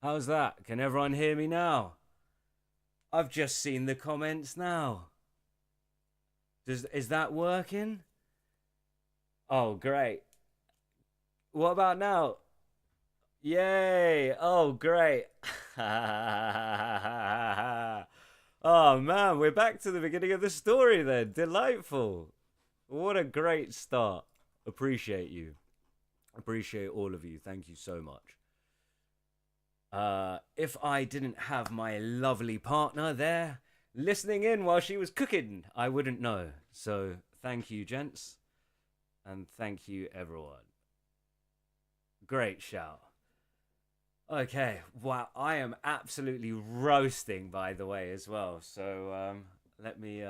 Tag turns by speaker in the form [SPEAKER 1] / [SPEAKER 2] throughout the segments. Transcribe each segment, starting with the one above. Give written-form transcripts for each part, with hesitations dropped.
[SPEAKER 1] How's that? Can everyone hear me now? I've just seen the comments now. Is that working? Oh, great. What about now? Yay! Oh, great. Oh man, we're back to the beginning of the story then. Delightful. What a great start. Appreciate you. Appreciate all of you. Thank you so much. If I didn't have my lovely partner there listening in while she was cooking, I wouldn't know. So thank you, gents, and thank you, everyone. Great shout. Okay, wow, I am absolutely roasting, by the way, as well. So let me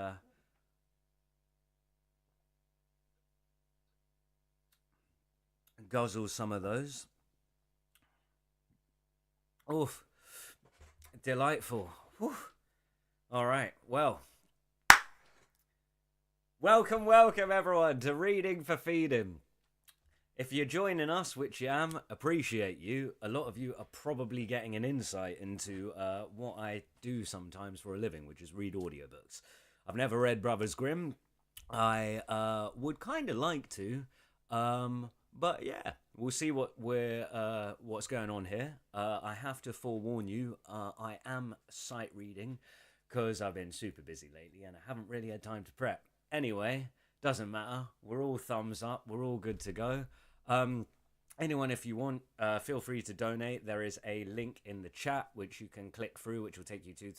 [SPEAKER 1] guzzle some of those. Oof, delightful. Whew. All right, well, welcome everyone to Reading for Feeding. If you're joining us, which you am, appreciate you. A lot of you are probably getting an insight into what I do sometimes for a living, which is read audiobooks. I've never read Brothers Grimm. I would kind of like to, but yeah, we'll see what's going on here. I have to forewarn you, I am sight reading because I've been super busy lately and I haven't really had time to prep. Anyway, doesn't matter. We're all thumbs up. We're all good to go. Anyone, if you want, feel free to donate. There is a link in the chat which you can click through, which will take you through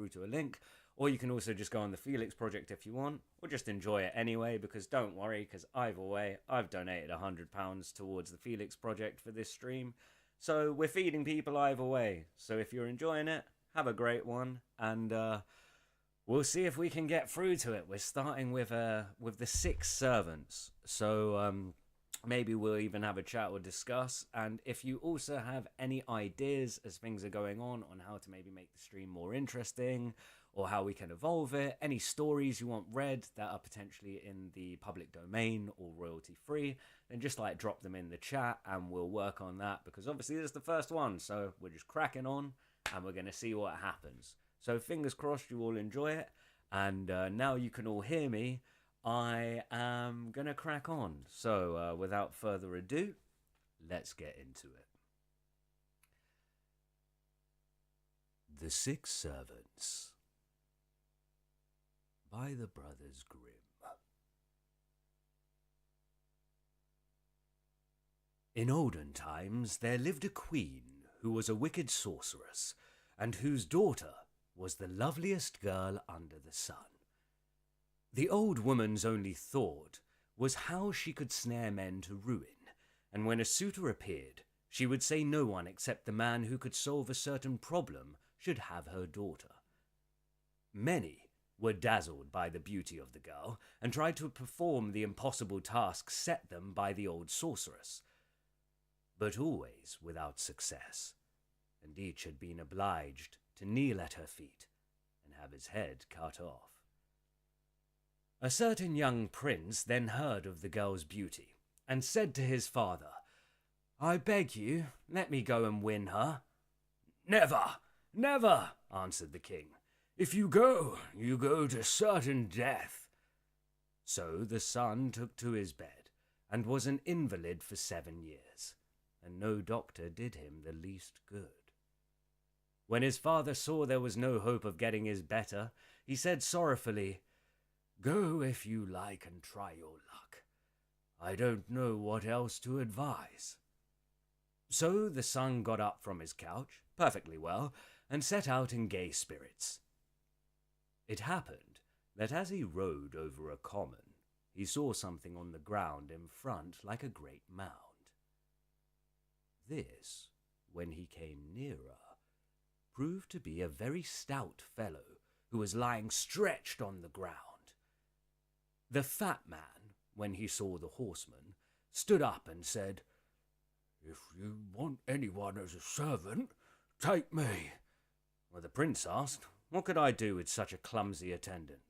[SPEAKER 1] to a link. Or you can also just go on the Felix Project if you want, or just enjoy it anyway. Because don't worry, because either way, I've donated £100 towards the Felix Project for this stream, so we're feeding people either way. So if you're enjoying it, have a great one, and we'll see if we can get through to it. We're starting with the six servants, so maybe we'll even have a chat or discuss. And if you also have any ideas as things are going on how to maybe make the stream more interesting, or how we can evolve it, any stories you want read that are potentially in the public domain or royalty free, then just like drop them in the chat and we'll work on that, because obviously this is the first one, so we're just cracking on and we're going to see what happens. So fingers crossed you all enjoy it, and now you can all hear me, I am going to crack on. So without further ado, let's get into it. The Six Servants by the Brothers Grimm. In olden times there lived a queen who was a wicked sorceress, and whose daughter was the loveliest girl under the sun. The old woman's only thought was how she could snare men to ruin, and when a suitor appeared, she would say no one except the man who could solve a certain problem should have her daughter. Many were dazzled by the beauty of the girl, and tried to perform the impossible task set them by the old sorceress, but always without success, and each had been obliged to kneel at her feet and have his head cut off. A certain young prince then heard of the girl's beauty, and said to his father, "I beg you, let me go and win her." "Never, never," answered the king. "If you go to certain death." So the son took to his bed, and was an invalid for 7 years, and no doctor did him the least good. When his father saw there was no hope of getting his better, he said sorrowfully, "Go if you like and try your luck. I don't know what else to advise." So the son got up from his couch, perfectly well, and set out in gay spirits. It happened that as he rode over a common, he saw something on the ground in front like a great mound. This, when he came nearer, proved to be a very stout fellow who was lying stretched on the ground. The fat man, when he saw the horseman, stood up and said, "If you want anyone as a servant, take me." Well, the prince asked, what could I do with such a clumsy attendant?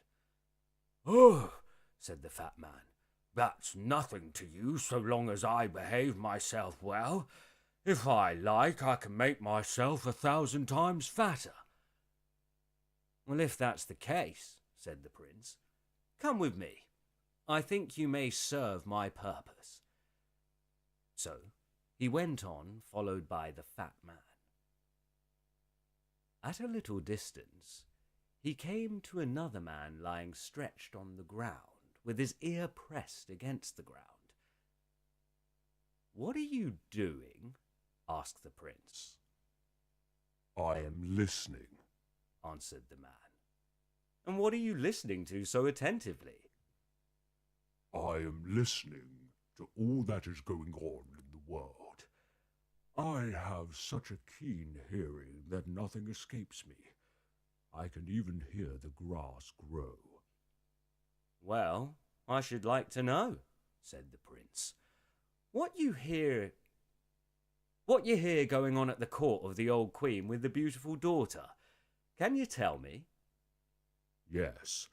[SPEAKER 1] "Oh," said the fat man, "that's nothing to you so long as I behave myself well. If I like, I can make myself 1,000 times fatter. Well, if that's the case, said the prince, come with me. I think you may serve my purpose. So he went on, followed by the fat man. At a little distance, he came to another man lying stretched on the ground, with his ear pressed against the ground. "What are you doing?" asked the prince.
[SPEAKER 2] "I am listening,"
[SPEAKER 1] answered the man. "And what are you listening to so attentively?"
[SPEAKER 2] "I am listening to all that is going on in the world. I have such a keen hearing that nothing escapes me. I can even hear the grass grow."
[SPEAKER 1] "Well, I should like to know," said the prince, what you hear going on at the court of the old queen with the beautiful daughter. Can you tell me?"
[SPEAKER 2] "Yes,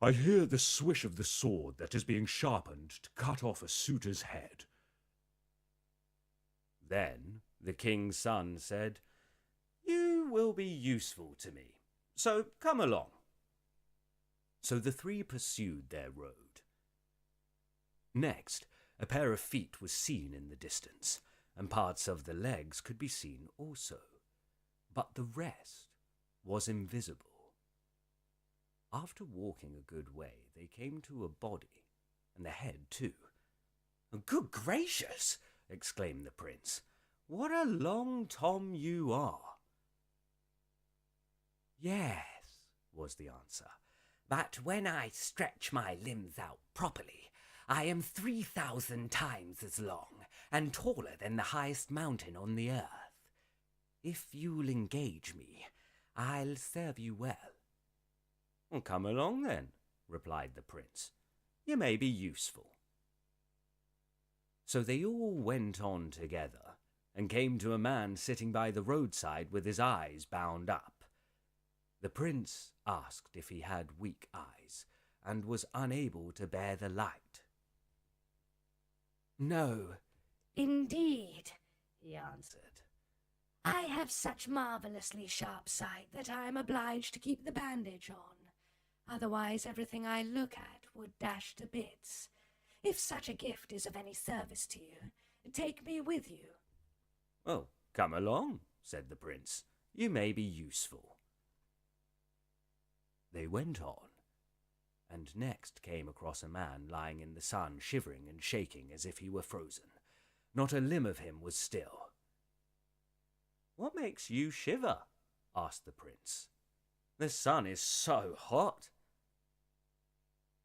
[SPEAKER 2] I hear the swish of the sword that is being sharpened to cut off a suitor's head."
[SPEAKER 1] Then the king's son said, "You will be useful to me, so come along." So the three pursued their road. Next, a pair of feet was seen in the distance, and parts of the legs could be seen also, but the rest was invisible. After walking a good way, they came to a body, and the head too. "Good gracious!" exclaimed the prince. "What a long Tom you are!" "Yes," was the answer, "but when I stretch my limbs out properly, I am 3,000 times as long and taller than the highest mountain on the earth. If you'll engage me, I'll serve you well." "Well, come along then," replied the prince. "You may be useful." So they all went on together and came to a man sitting by the roadside with his eyes bound up. The prince asked if he had weak eyes and was unable to bear the light.
[SPEAKER 3] "No, indeed," he answered. "I have such marvelously sharp sight that I am obliged to keep the bandage on. Otherwise everything I look at would dash to bits. If such a gift is of any service to you, take me with you."
[SPEAKER 1] "Well, come along," said the prince. "You may be useful." They went on, and next came across a man lying in the sun, shivering and shaking as if he were frozen. Not a limb of him was still. "What makes you shiver?" asked the prince. "The sun is so hot."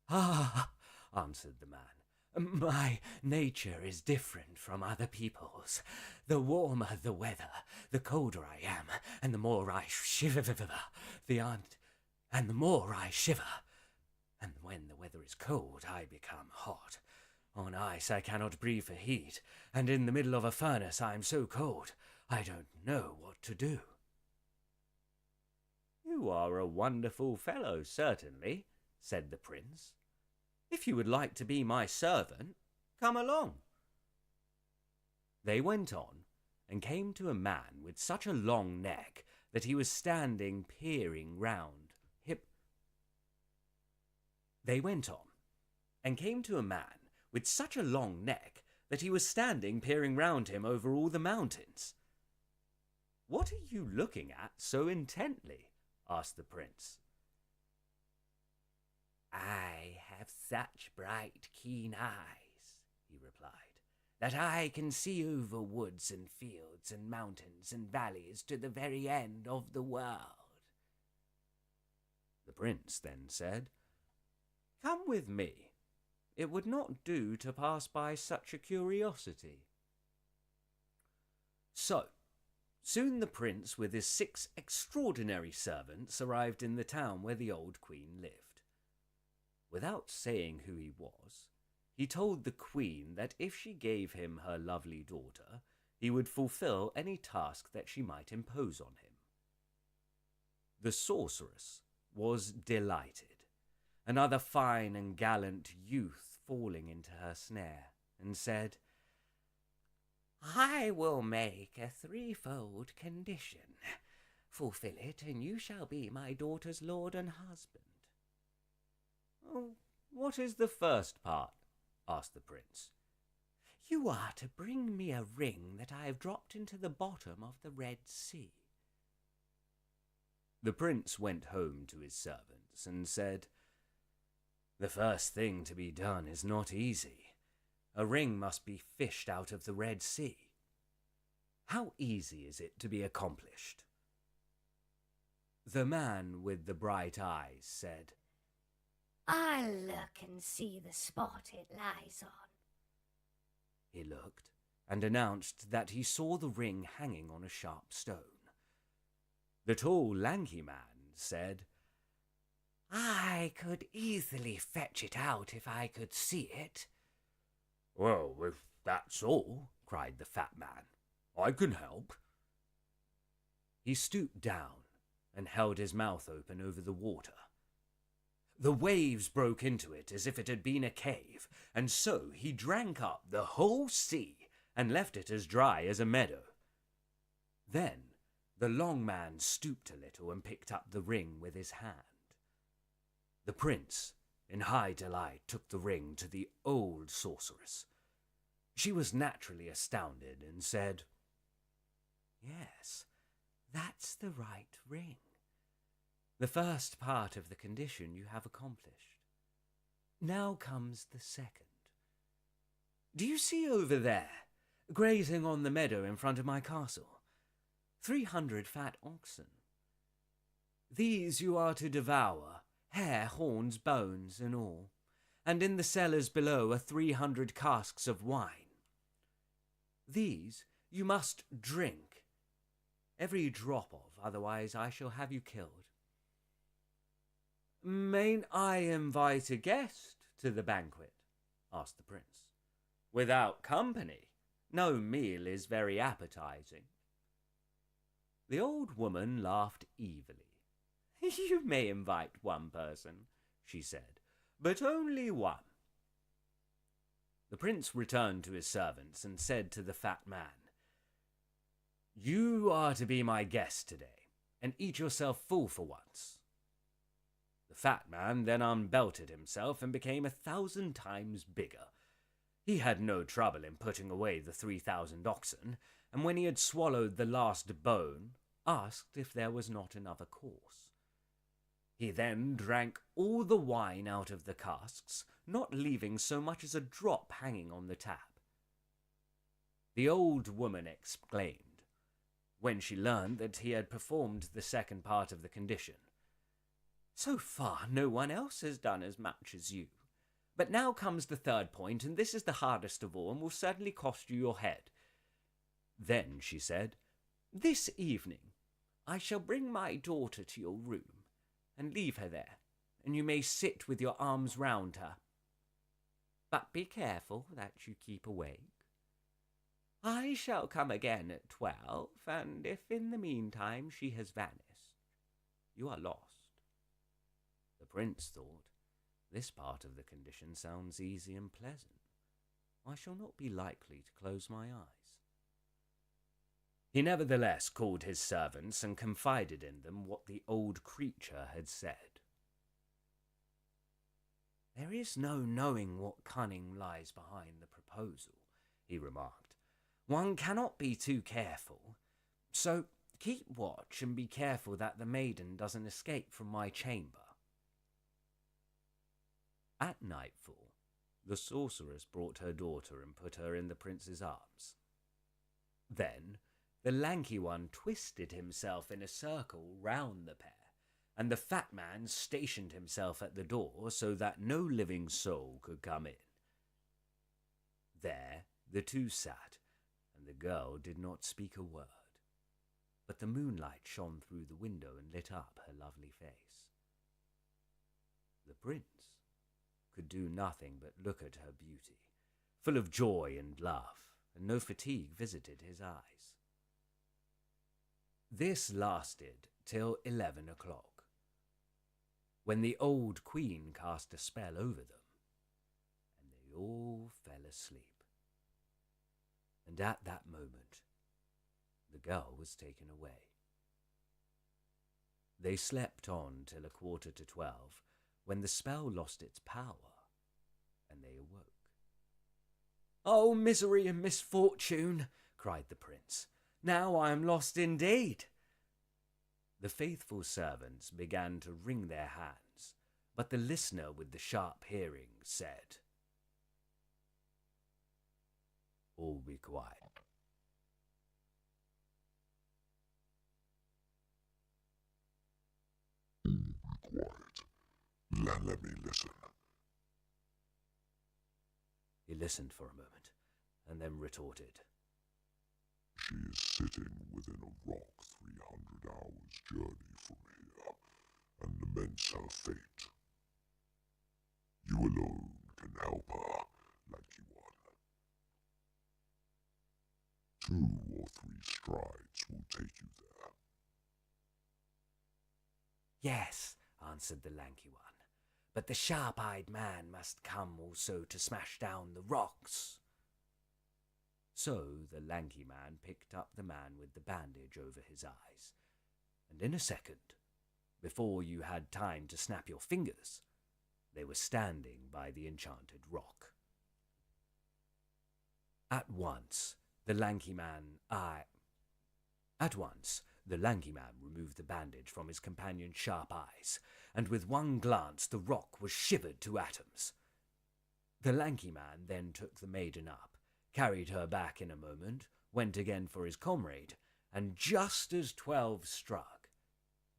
[SPEAKER 1] "Ah," answered the man, "my nature is different from other people's. The warmer the weather, the colder I am, and the more I shiver. And the more I shiver. And when the weather is cold, I become hot. On ice I cannot breathe for heat, and in the middle of a furnace I am so cold I don't know what to do." "You are a wonderful fellow, certainly," said the prince. "If you would like to be my servant, come along." They went on and came to a man with such a long neck that he was standing peering round They went on and came to a man with such a long neck that he was standing peering round him over all the mountains. "What are you looking at so intently?" asked the prince. "I have such bright, keen eyes," he replied, "that I can see over woods and fields and mountains and valleys to the very end of the world." The prince then said, "Come with me. It would not do to pass by such a curiosity." So, soon the prince with his 6 extraordinary servants arrived in the town where the old queen lived. Without saying who he was, he told the queen that if she gave him her lovely daughter, he would fulfill any task that she might impose on him. The sorceress was delighted, another fine and gallant youth falling into her snare, and said, I will make a threefold condition. Fulfill it, and you shall be my daughter's lord and husband. Oh, what is the first part? Asked the prince. You are to bring me a ring that I have dropped into the bottom of the Red Sea. The prince went home to his servants and said, The first thing to be done is not easy. A ring must be fished out of the Red Sea. How easy is it to be accomplished? The man with the bright eyes said,
[SPEAKER 3] I'll look and see the spot it lies on.
[SPEAKER 1] He looked and announced that he saw the ring hanging on a sharp stone. The tall, lanky man said, I could easily fetch it out if I could see it.
[SPEAKER 2] Well, if that's all, cried the fat man, I can help.
[SPEAKER 1] He stooped down and held his mouth open over the water. The waves broke into it as if it had been a cave, and so he drank up the whole sea and left it as dry as a meadow. Then the long man stooped a little and picked up the ring with his hand. The prince, in high delight, took the ring to the old sorceress. She was naturally astounded and said, Yes, that's the right ring. The first part of the condition you have accomplished. Now comes the second. Do you see over there, grazing on the meadow in front of my castle, 300 fat oxen? These you are to devour, hair, horns, bones, and all, and in the cellars below are 300 casks of wine. These you must drink, every drop of, otherwise I shall have you killed. Mayn't I invite a guest to the banquet? Asked the prince. Without company, no meal is very appetizing. The old woman laughed evilly. You may invite one person, she said, but only one. The prince returned to his servants and said to the fat man, You are to be my guest today, and eat yourself full for once. The fat man then unbelted himself and became 1,000 times bigger. He had no trouble in putting away the 3,000 oxen, and when he had swallowed the last bone, asked if there was not another course. He then drank all the wine out of the casks, not leaving so much as a drop hanging on the tap. The old woman exclaimed, when she learned that he had performed the second part of the condition, So far no one else has done as much as you. But now comes the third point, and this is the hardest of all, and will certainly cost you your head. Then she said, This evening I shall bring my daughter to your room, and leave her there, and you may sit with your arms round her. But be careful that you keep awake. I shall come again at 12, and if in the meantime she has vanished, you are lost. The prince thought, This part of the condition sounds easy and pleasant. I shall not be likely to close my eyes. He nevertheless called his servants and confided in them what the old creature had said. There is no knowing what cunning lies behind the proposal, he remarked. One cannot be too careful, so keep watch and be careful that the maiden doesn't escape from my chamber. At nightfall, the sorceress brought her daughter and put her in the prince's arms. Then the lanky one twisted himself in a circle round the pair, and the fat man stationed himself at the door so that no living soul could come in. There the two sat, and the girl did not speak a word, but the moonlight shone through the window and lit up her lovely face. The prince could do nothing but look at her beauty, full of joy and love, and no fatigue visited his eyes. This lasted till 11 o'clock, when the old queen cast a spell over them, and they all fell asleep. and at that moment the girl was taken away. They slept on till 11:45, when the spell lost its power, and they awoke. "Oh, misery and misfortune!" cried the prince. "Now I am lost indeed." The faithful servants began to wring their hands, but the listener with the sharp hearing said, "All be quiet."
[SPEAKER 2] Quiet. Let me listen.
[SPEAKER 1] He listened for a moment, and then retorted,
[SPEAKER 2] She is sitting within a rock 300 hours' journey from here, and laments her fate. You alone can help her, Lanky One. 2 or 3 strides will take you there.
[SPEAKER 1] "Yes," answered the lanky one, "but the sharp-eyed man must come also to smash down the rocks." So the lanky man picked up the man with the bandage over his eyes, and in a second, before you had time to snap your fingers, they were standing by the enchanted rock. At once the lanky man removed the bandage from his companion's sharp eyes, and with one glance the rock was shivered to atoms. The lanky man then took the maiden up, carried her back in a moment, went again for his comrade, and just as 12 struck,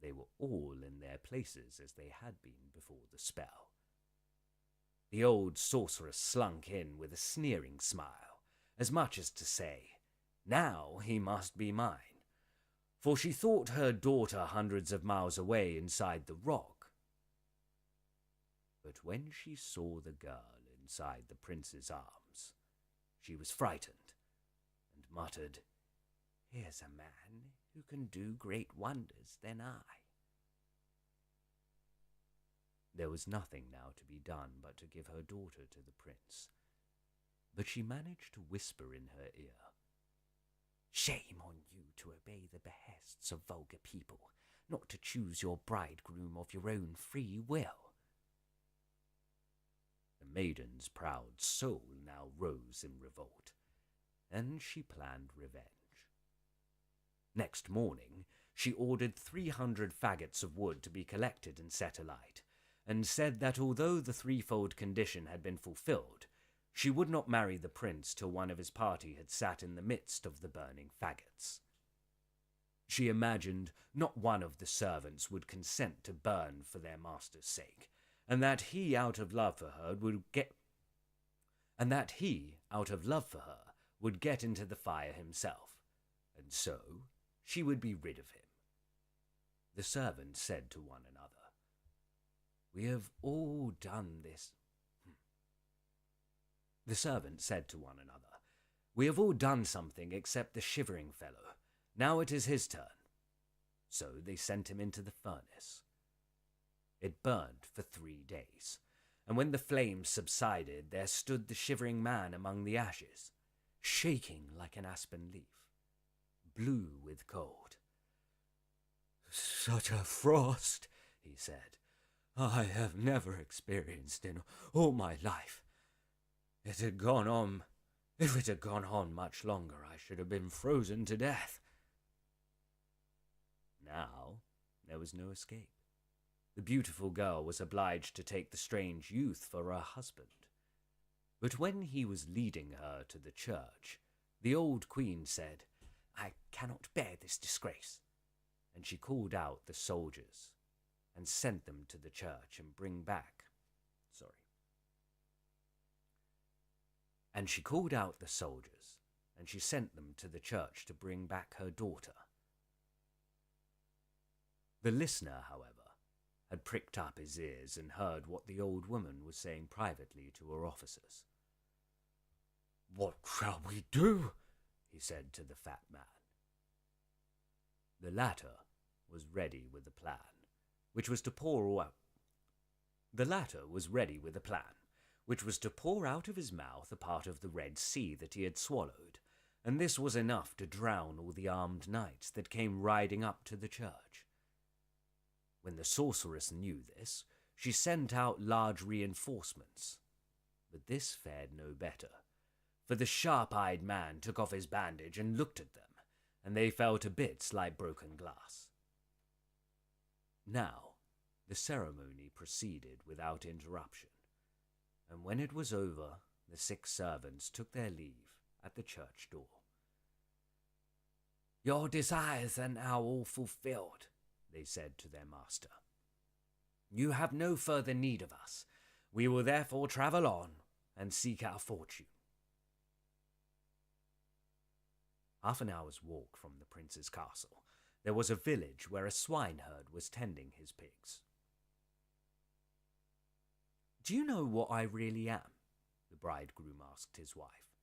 [SPEAKER 1] they were all in their places as they had been before the spell. The old sorceress slunk in with a sneering smile, as much as to say, "Now he must be mine," for she thought her daughter hundreds of miles away inside the rock. But when she saw the girl inside the prince's arms, she was frightened, and muttered, "Here's a man who can do great wonders than I." There was nothing now to be done but to give her daughter to the prince, but she managed to whisper in her ear, "Shame on you to obey the behests of vulgar people, not to choose your bridegroom of your own free will." The maiden's proud soul now rose in revolt, and she planned revenge. Next morning she ordered 300 faggots of wood to be collected and set alight, and said that although the threefold condition had been fulfilled, she would not marry the prince till one of his party had sat in the midst of the burning faggots. She imagined not one of the servants would consent to burn for their master's sake, and that he, out of love for her, would get into the fire himself, and so she would be rid of him. The servants said to one another, "We have all done this." The servants said to one another, "We have all done something except the shivering fellow. Now it is his turn." So they sent him into the furnace. It burned for 3 days, and when the flames subsided, there stood the shivering man among the ashes, shaking like an aspen leaf, blue with cold. "Such a frost," he said, "I have never experienced in all my life. If it had gone on much longer, I should have been frozen to death." Now there was no escape. The beautiful girl was obliged to take the strange youth for her husband. But when he was leading her to the church, the old queen said, "I cannot bear this disgrace," and she called out the soldiers and sent them to the church and bring back her daughter. The listener, however, had pricked up his ears and heard what the old woman was saying privately to her officers. "What shall we do?" he said to the fat man. The latter was ready with a plan, which was to pour out of his mouth a part of the Red Sea that he had swallowed, and this was enough to drown all the armed knights that came riding up to the church. When the sorceress knew this, she sent out large reinforcements. But this fared no better, for the sharp-eyed man took off his bandage and looked at them, and they fell to bits like broken glass. Now, the ceremony proceeded without interruption, and when it was over, the 6 servants took their leave at the church door. "Your desires are now all fulfilled," they said to their master. "You have no further need of us. We will therefore travel on and seek our fortune." Half an hour's walk from the prince's castle, there was a village where a swineherd was tending his pigs. "Do you know what I really am?" the bridegroom asked his wife.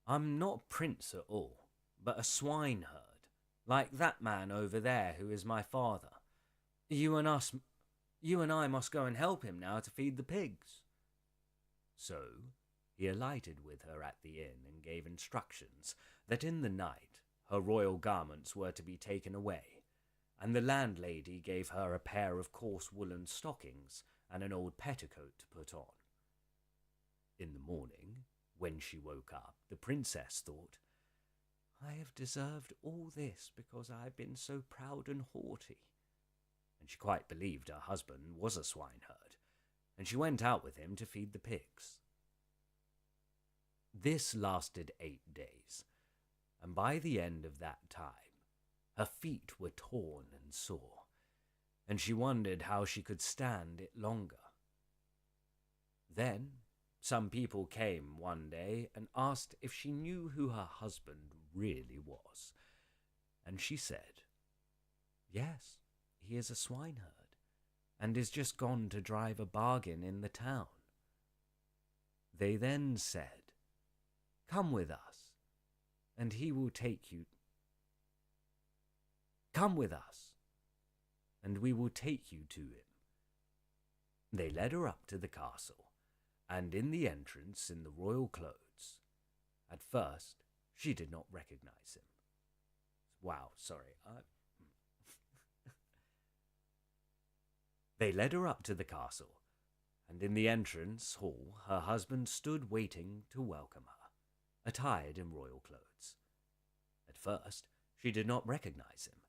[SPEAKER 1] "I'm not a prince at all, but a swineherd, like that man over there who is my father. You and I must go and help him now to feed the pigs." So he alighted with her at the inn and gave instructions that in the night her royal garments were to be taken away, and the landlady gave her a pair of coarse woolen stockings and an old petticoat to put on. In the morning, when she woke up, the princess thought, "I have deserved all this because I have been so proud and haughty." And she quite believed her husband was a swineherd, and she went out with him to feed the pigs. This lasted 8 days, and by the end of that time, her feet were torn and sore, and she wondered how she could stand it longer. Then some people came one day and asked if she knew who her husband really was, and she said, "Yes, he is a swineherd, and is just gone to drive a bargain in the town." They then said, "Come with us, and he will take you. Come with us, and we will take you to him." They led her up to the castle, and in the entrance in the royal clothes. At first, she did not recognize him. Wow, sorry. They led her up to the castle, and in the entrance hall her husband stood waiting to welcome her, attired in royal clothes. At first, she did not recognize him,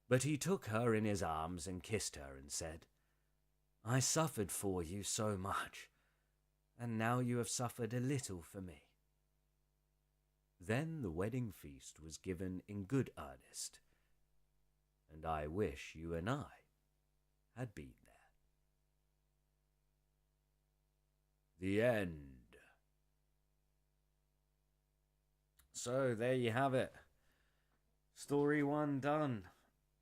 [SPEAKER 1] but he took her in his arms and kissed her and said, "I suffered for you so much, and now you have suffered a little for me." Then the wedding feast was given in good earnest, and I wish you and I had been there. The end. So there you have it. Story 1 done.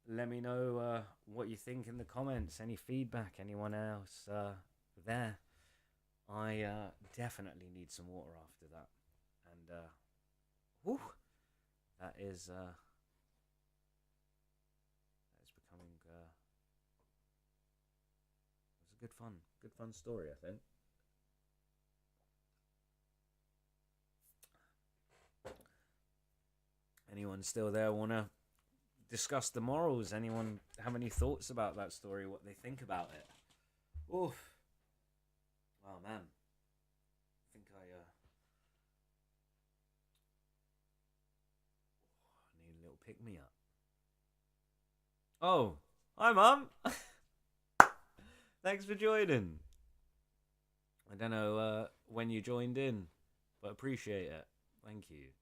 [SPEAKER 1] Let me know what you think in the comments. Any feedback? Anyone else there? I definitely need some water after that. And that is becoming it's a good fun story, I think. Anyone still there want to discuss the morals? Anyone have any thoughts about that story? What they think about it? Oof. Oh man. I think I need a little pick me up. Oh, hi Mum. Thanks for joining. I don't know when you joined in, but appreciate it. Thank you.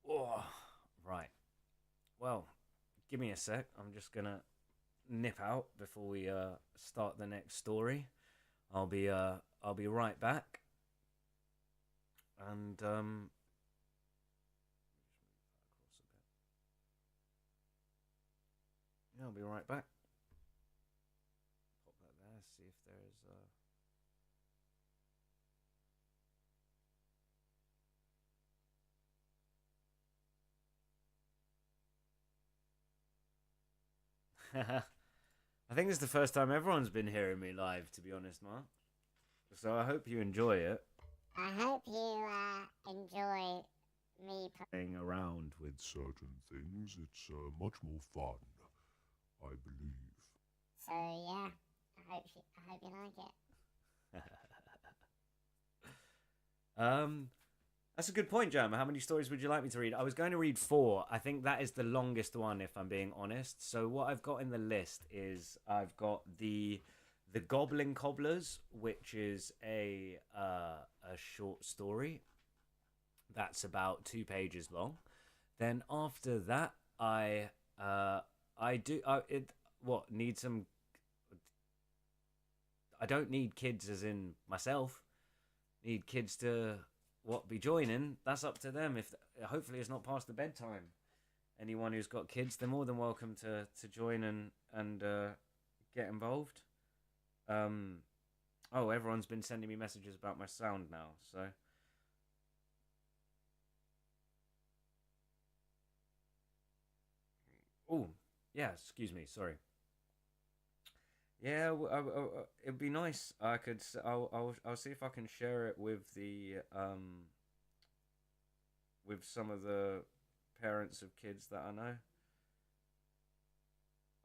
[SPEAKER 1] Oh, right. Well, give me a sec. I'm just gonna nip out before we start the next story. I'll be right back. And yeah, I'll be right back. Pop that there. See if there's I think it's the first time everyone's been hearing me live, to be honest, Mark. So I hope you enjoy it.
[SPEAKER 4] I hope you enjoy me
[SPEAKER 1] Playing around with.
[SPEAKER 2] With certain things, it's much more fun, I believe.
[SPEAKER 4] So yeah, I hope you like it.
[SPEAKER 1] That's a good point, Jam. How many stories would you like me to read? I was going to read 4. I think that is the longest one, if I'm being honest. So what I've got in the list is I've got the Goblin Cobblers, which is a short story that's about 2 pages long. Then after that, need some. I don't need kids as in myself. Need kids to be joining. That's up to them. If hopefully it's not past the bedtime. Anyone who's got kids, they're more than welcome to join and get involved. Everyone's been sending me messages about my sound now, so. Oh, yeah, excuse me, sorry. Yeah, it'd be nice. I'll see if I can share it with with some of the parents of kids that I know.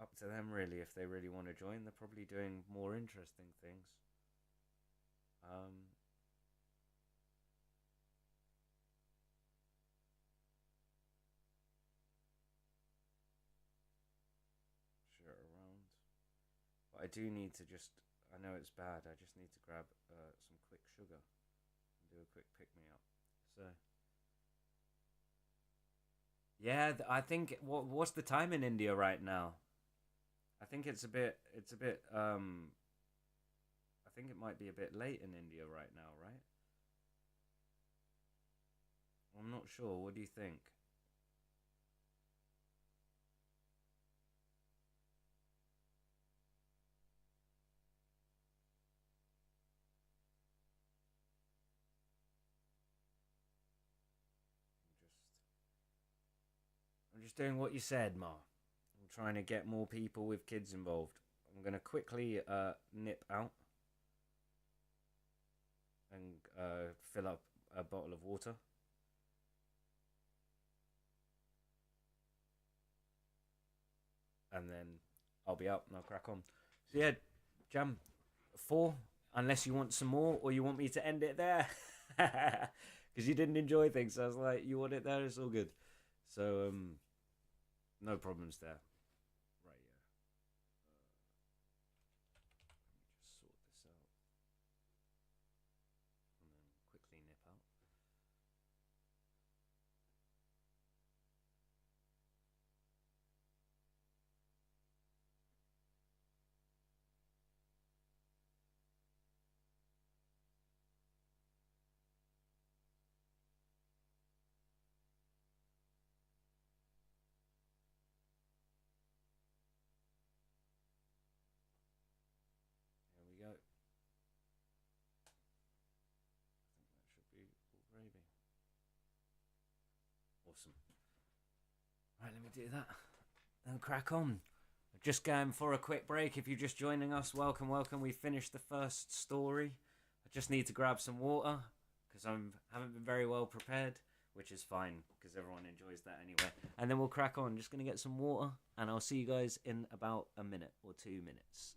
[SPEAKER 1] Up to them, really, if they really want to join. They're probably doing more interesting things. Share it around. But I do need to I know it's bad, I just need to grab some quick sugar and do a quick pick me up. So. Yeah, I think what's the time in India right now? I think it's a bit I think it might be a bit late in India right now, right? I'm not sure. What do you think? I'm just doing what you said, Ma. I'm trying to get more people with kids involved. I'm gonna quickly nip out and fill up a bottle of water. And then I'll be up and I'll crack on. So yeah, Jam, 4, unless you want some more or you want me to end it there. Because you didn't enjoy things. So I was like, you want it there, it's all good. So, no problems there. Right, yeah. Let me just sort this out. And then quickly nip out. Here we go. I think that should be all gravy. Awesome. Right, let me do that. And crack on. Just going for a quick break. If you're just joining us, welcome, welcome. We finished the first story. I just need to grab some water because I haven't been very well prepared, which is fine because everyone enjoys that anyway. And then we'll crack on. Just going to get some water and I'll see you guys in about a minute or 2 minutes.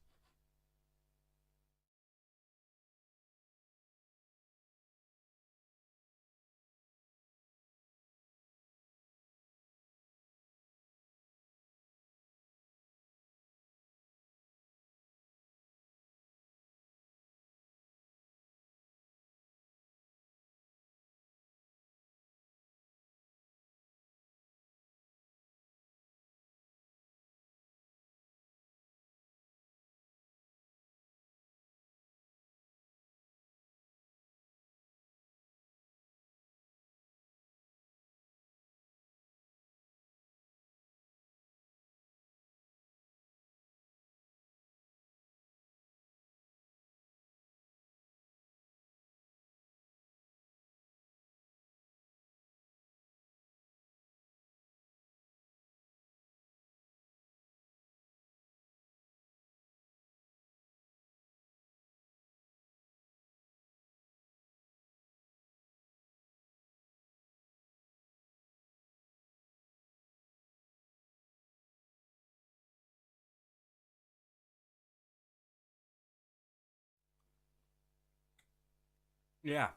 [SPEAKER 1] Yeah.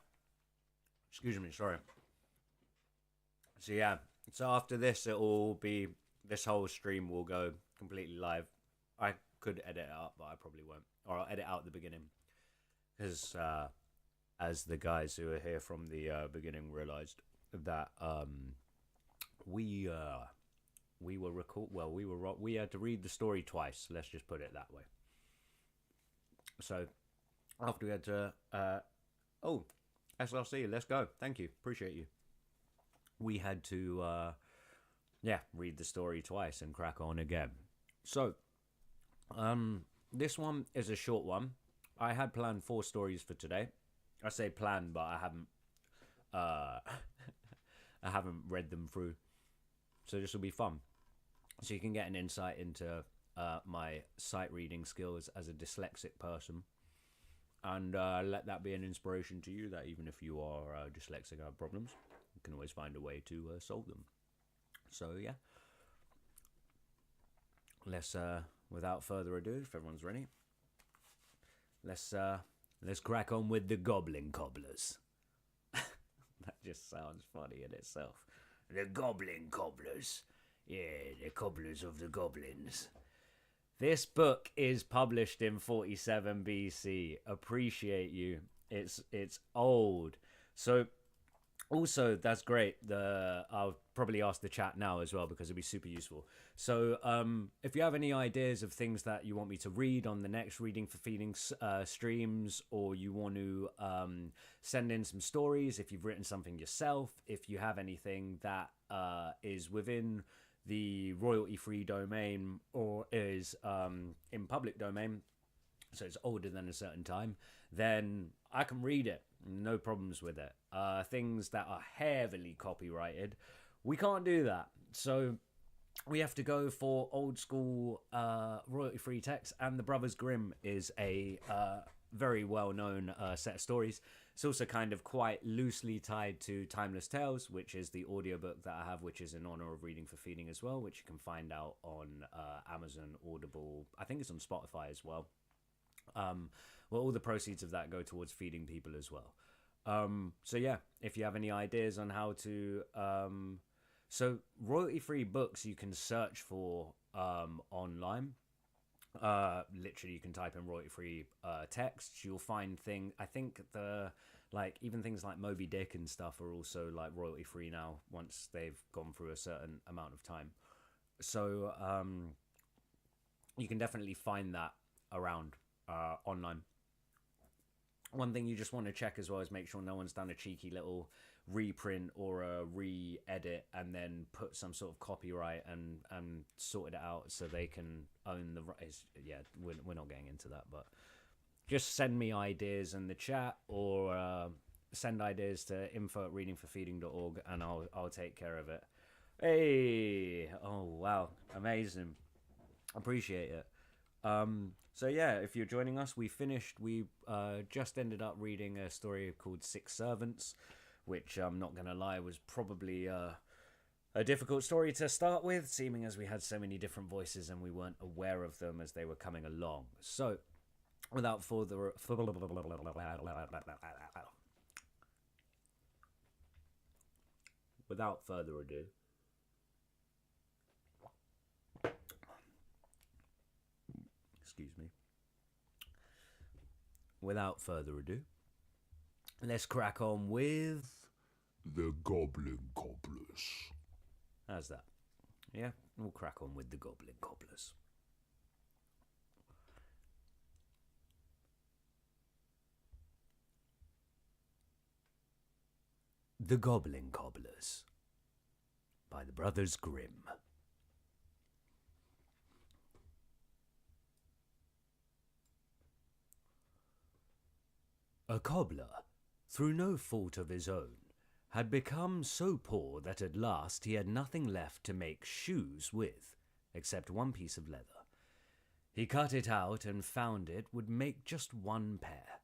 [SPEAKER 1] Excuse me, sorry. So yeah, so after this, this whole stream will go completely live. I could edit it out, but I probably won't, or I'll edit out the beginning, because as the guys who are here from the beginning realized that we were we had to read the story twice. Let's just put it that way. So after we had to SLC, let's go. Thank you, appreciate you. We had to read the story twice and crack on again. So this one is a short one. I had planned 4 stories for today. I say planned, but I haven't read them through. So this will be fun. So you can get an insight into my sight reading skills as a dyslexic person, and let that be an inspiration to you, that even if you are dyslexic and have problems, you can always find a way to solve them. So yeah, let's without further ado, if everyone's ready, let's crack on with the Goblin Cobblers. That just sounds funny in itself. The Goblin Cobblers. Yeah, the cobblers of the goblins. This book is published in 47 BC. Appreciate you. It's old. So also, that's great. I'll probably ask the chat now as well, because it'll be super useful. So if you have any ideas of things that you want me to read on the next Reading for Feeding streams, or you want to send in some stories, if you've written something yourself, if you have anything that is within the royalty-free domain or is in public domain, so it's older than a certain time, then I can read it. No problems with it. Things that are heavily copyrighted, we can't do that. So we have to go for old school royalty-free text, and the Brothers Grimm is a very well-known set of stories. It's also kind of quite loosely tied to Timeless Tales, which is the audiobook that I have, which is in honor of Reading for Feeding as well, which you can find out on Amazon, Audible. I think it's on Spotify as well. Well, all the proceeds of that go towards feeding people as well. So yeah, if you have any ideas on how to... so royalty-free books you can search for online. Literally, you can type in royalty-free texts. You'll find things. I think even things like Moby Dick and stuff are also like royalty-free now once they've gone through a certain amount of time. So you can definitely find that around online. One thing you just want to check as well is make sure no one's done a cheeky little reprint or a re-edit and then put some sort of copyright and sorted it out so they can own the rights. Yeah, we're not getting into that, but just send me ideas in the chat, or send ideas to info@readingforfeeding.org, and I'll take care of it. Hey, oh wow, amazing, appreciate it. So yeah, if you're joining us, we just ended up reading a story called 6 Servants, which I'm not gonna lie was probably a difficult story to start with, seeming as we had so many different voices and we weren't aware of them as they were coming along. So without further ado, excuse me. Without further ado, let's crack on with
[SPEAKER 2] the Goblin Cobblers.
[SPEAKER 1] How's that? Yeah, we'll crack on with the Goblin Cobblers. The Goblin Cobblers by the Brothers Grimm. A cobbler, through no fault of his own, had become so poor that at last he had nothing left to make shoes with, except one piece of leather. He cut it out and found it would make just one pair.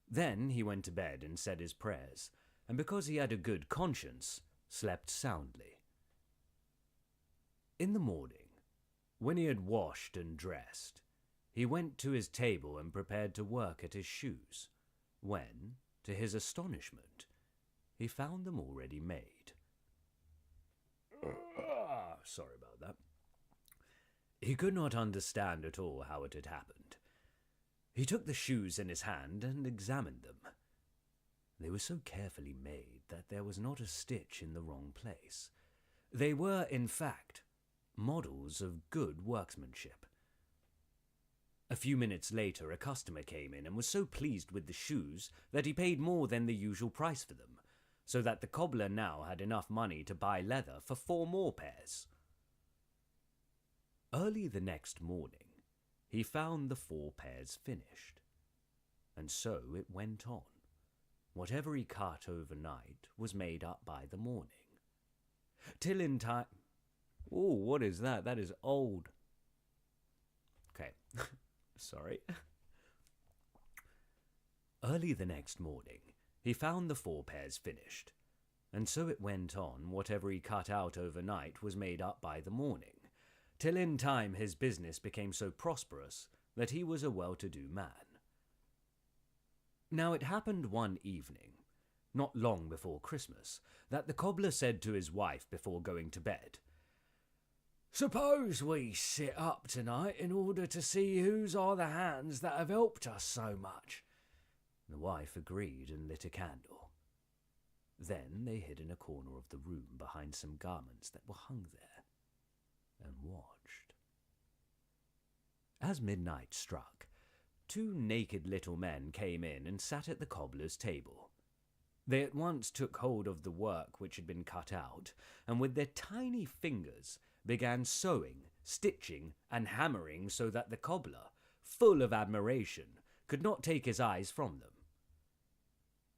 [SPEAKER 1] Then he went to bed and said his prayers, and because he had a good conscience, slept soundly. In the morning, when he had washed and dressed, he went to his table and prepared to work at his shoes, when, To his astonishment, he found them already made. Sorry about that. He could not understand at all how it had happened. He took the shoes in his hand and examined them. They were so carefully made that there was not a stitch in the wrong place. They were, in fact, models of good workmanship. A few minutes later, a customer came in and was so pleased with the shoes that he paid more than the usual price for them, so that the cobbler now had enough money to buy leather for 4 more pairs. Early the next morning, he found the 4 pairs finished. And so it went on. Whatever he cut overnight was made up by the morning. Till in time... Oh, what is that? That is old. Okay, sorry. Early the next morning, he found the 4 pairs finished. And so it went on. Whatever he cut out overnight was made up by the morning. Till in time his business became so prosperous that he was a well-to-do man. Now it happened one evening, not long before Christmas, that the cobbler said to his wife before going to bed, "Suppose we sit up tonight in order to see whose are the hands that have helped us so much." The wife agreed and lit a candle. Then they hid in a corner of the room behind some garments that were hung there, and watched. As midnight struck, 2 naked little men came in and sat at the cobbler's table. They at once took hold of the work which had been cut out, and with their tiny fingers began sewing, stitching, and hammering so that the cobbler, full of admiration, could not take his eyes from them.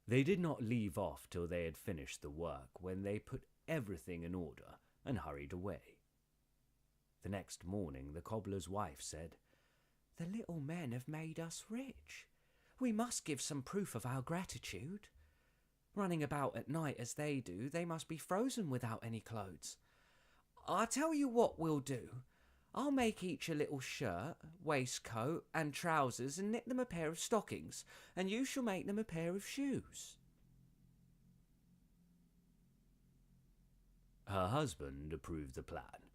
[SPEAKER 1] They did not leave off till they had finished the work, when they put everything in order and hurried away. The next morning the cobbler's wife said, "The little men have made us rich. We must give some proof of our gratitude. Running about at night as they do, they must be frozen without any clothes. I'll tell you what we'll do. I'll make each a little shirt, waistcoat, and trousers, and knit them a pair of stockings, and you shall make them a pair of shoes." Her husband approved the plan,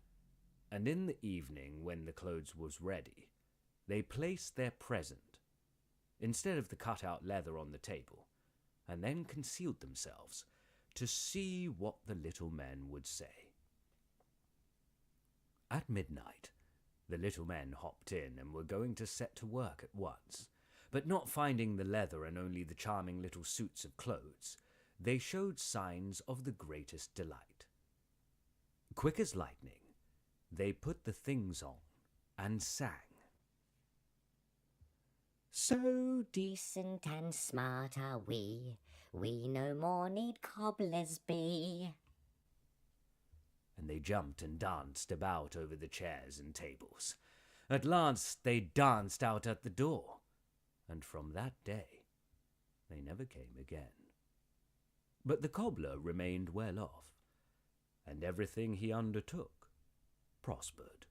[SPEAKER 1] and in the evening, when the clothes was ready, they placed their present, instead of the cut-out leather, on the table, and then concealed themselves to see what the little men would say. At midnight, the little men hopped in and were going to set to work at once, but not finding the leather and only the charming little suits of clothes, they showed signs of the greatest delight. Quick as lightning, they put the things on and sang.
[SPEAKER 4] So decent and smart are we no more need cobblers be.
[SPEAKER 1] And they jumped and danced about over the chairs and tables. At last they danced out at the door, and from that day they never came again. But the cobbler remained well off, and everything he undertook prospered.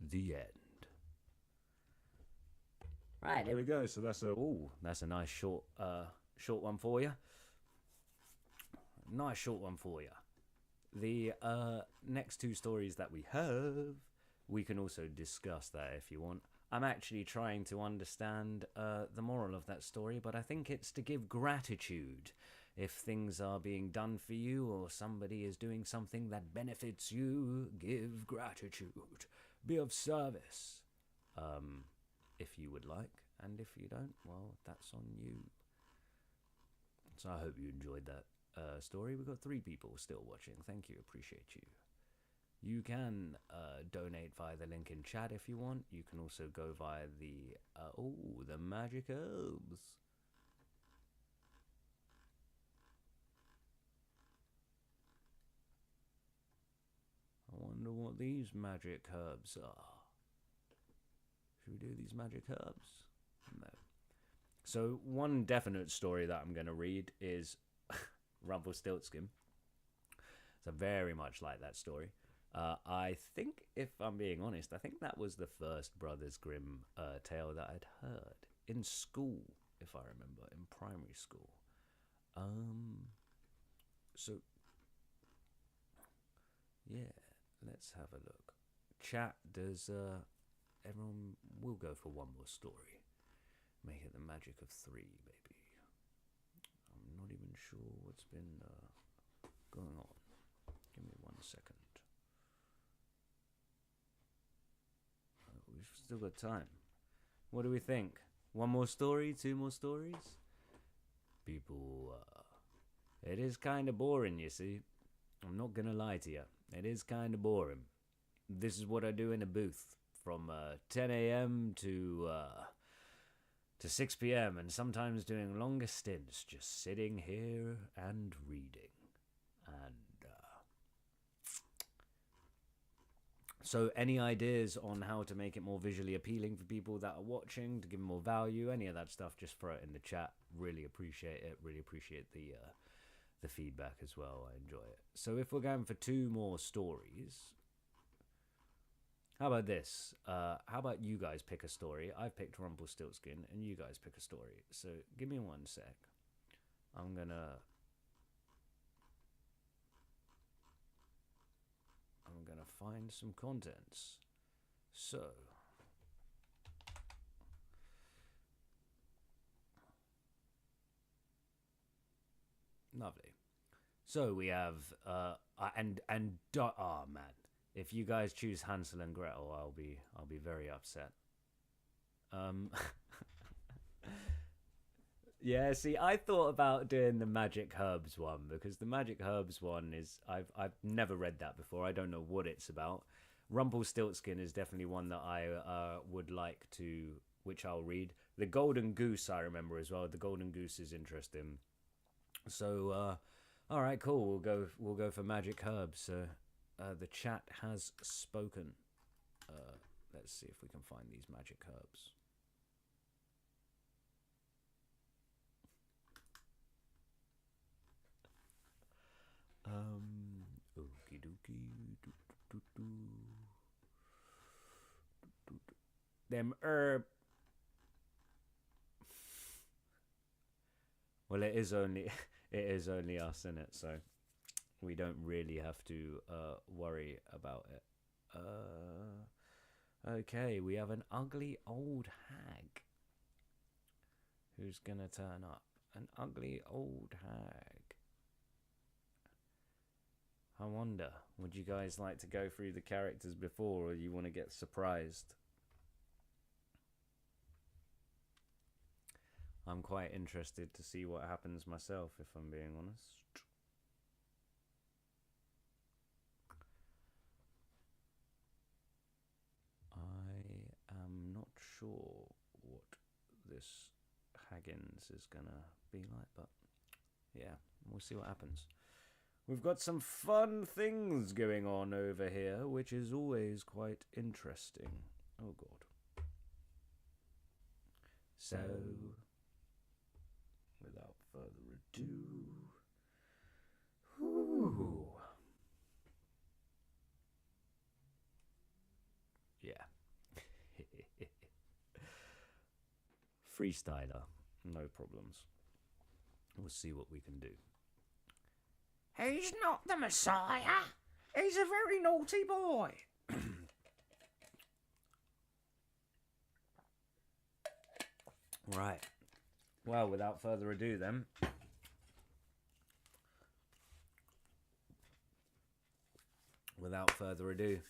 [SPEAKER 1] The end.
[SPEAKER 4] Right,
[SPEAKER 1] There we go. So that's a nice short one for you. Nice short one for you. The next 2 stories that we have, we can also discuss that if you want. I'm actually trying to understand the moral of that story, but I think it's to give gratitude if things are being done for you or somebody is doing something that benefits you. Give gratitude. Be of service. If you would like, and if you don't, well, that's on you. So I hope you enjoyed that story. We've got 3 people still watching. Thank you, appreciate you. You can donate via the link in chat if you want. You can also go via the magic herbs. I wonder what these magic herbs are. Should we do these magic herbs? No. So one definite story that I'm going to read is Rumpelstiltskin. So very much like that story. I think, if I'm being honest, I think that was the first Brothers Grimm tale that I'd heard in school, if I remember, in primary school. So, yeah, let's have a look. Chat, does, everyone will go for one more story. Make it the magic of 3, baby. I'm not even sure what's been, going on. Give me 1 second. We've still got time. What do we think? 1 more story? 2 more stories? People, it is kind of boring, you see. I'm not gonna lie to you. It is kind of boring. This is what I do in a booth from 10 a.m. to 6 p.m. and sometimes doing longer stints, just sitting here and reading. And so any ideas on how to make it more visually appealing for people that are watching, to give them more value, any of that stuff, just throw it in the chat. Really appreciate it. Really appreciate the feedback as well. I enjoy it. So if we're going for 2 more stories, how about this? How about you guys pick a story? I've picked Rumpelstiltskin, and you guys pick a story. So give me 1 sec. I'm gonna find some contents. So lovely. So we have oh man, if you guys choose Hansel and Gretel, I'll be very upset. Yeah, see, I thought about doing the Magic Herbs one, because the Magic Herbs one is, I've never read that before. I don't know what it's about. Rumpelstiltskin is definitely one that I would like to, which I'll read. The Golden Goose I remember as well. The Golden Goose is interesting. So, all right, cool. We'll go for Magic Herbs. So, the chat has spoken. Let's see if we can find these Magic Herbs. Okie dokie. Them herb. Well, it is only us in it, so we don't really have to worry about it. Okay, we have an ugly old hag who's gonna turn up. An ugly old hag. I wonder, would you guys like to go through the characters before, or you want to get surprised? I'm quite interested to see what happens myself, if I'm being honest. I am not sure what this Haggins is gonna be like, but yeah, we'll see what happens. We've got some fun things going on over here, which is always quite interesting. Oh, God. So, without further ado... Whew. Yeah. Freestyler. No problems. We'll see what we can do.
[SPEAKER 5] He's not the Messiah. He's a very naughty boy.
[SPEAKER 1] Right. Well, without further ado then. Without further ado.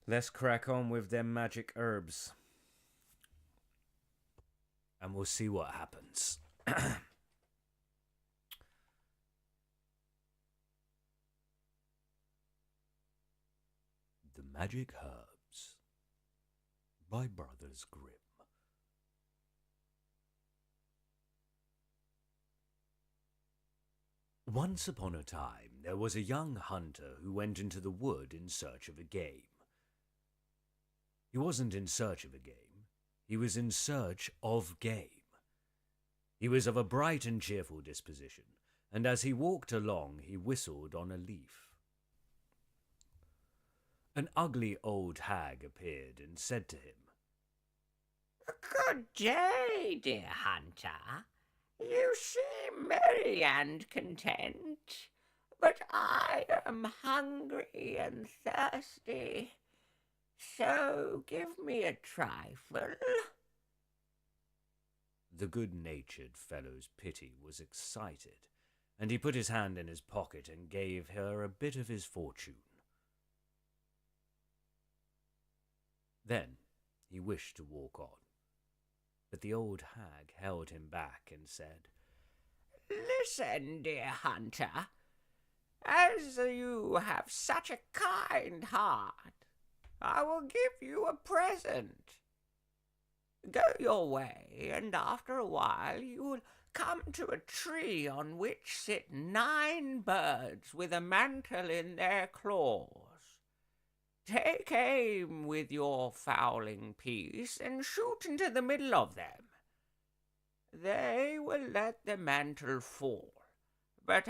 [SPEAKER 1] Let's crack on with them magic herbs. And we'll see what happens. The Magic Herbs by Brothers Grimm. Once upon a time, there was a young hunter who went into the wood in search of a game. He wasn't in search of a game. He was in search of game. He was of a bright and cheerful disposition, and as he walked along, he whistled on a leaf. An ugly old hag appeared and said to him,
[SPEAKER 5] Good day, dear hunter. You seem merry and content, but I am hungry and thirsty. So give me a trifle.
[SPEAKER 1] The good-natured fellow's pity was excited, and he put his hand in his pocket and gave her a bit of his fortune. Then he wished to walk on, but the old hag held him back and said,
[SPEAKER 5] Listen, dear hunter, as you have such a kind heart, I will give you a present. Go your way, and after a while you will come to a tree on which sit 9 birds with a mantle in their claws. Take aim with your fowling piece and shoot into the middle of them. They will let the mantle fall, but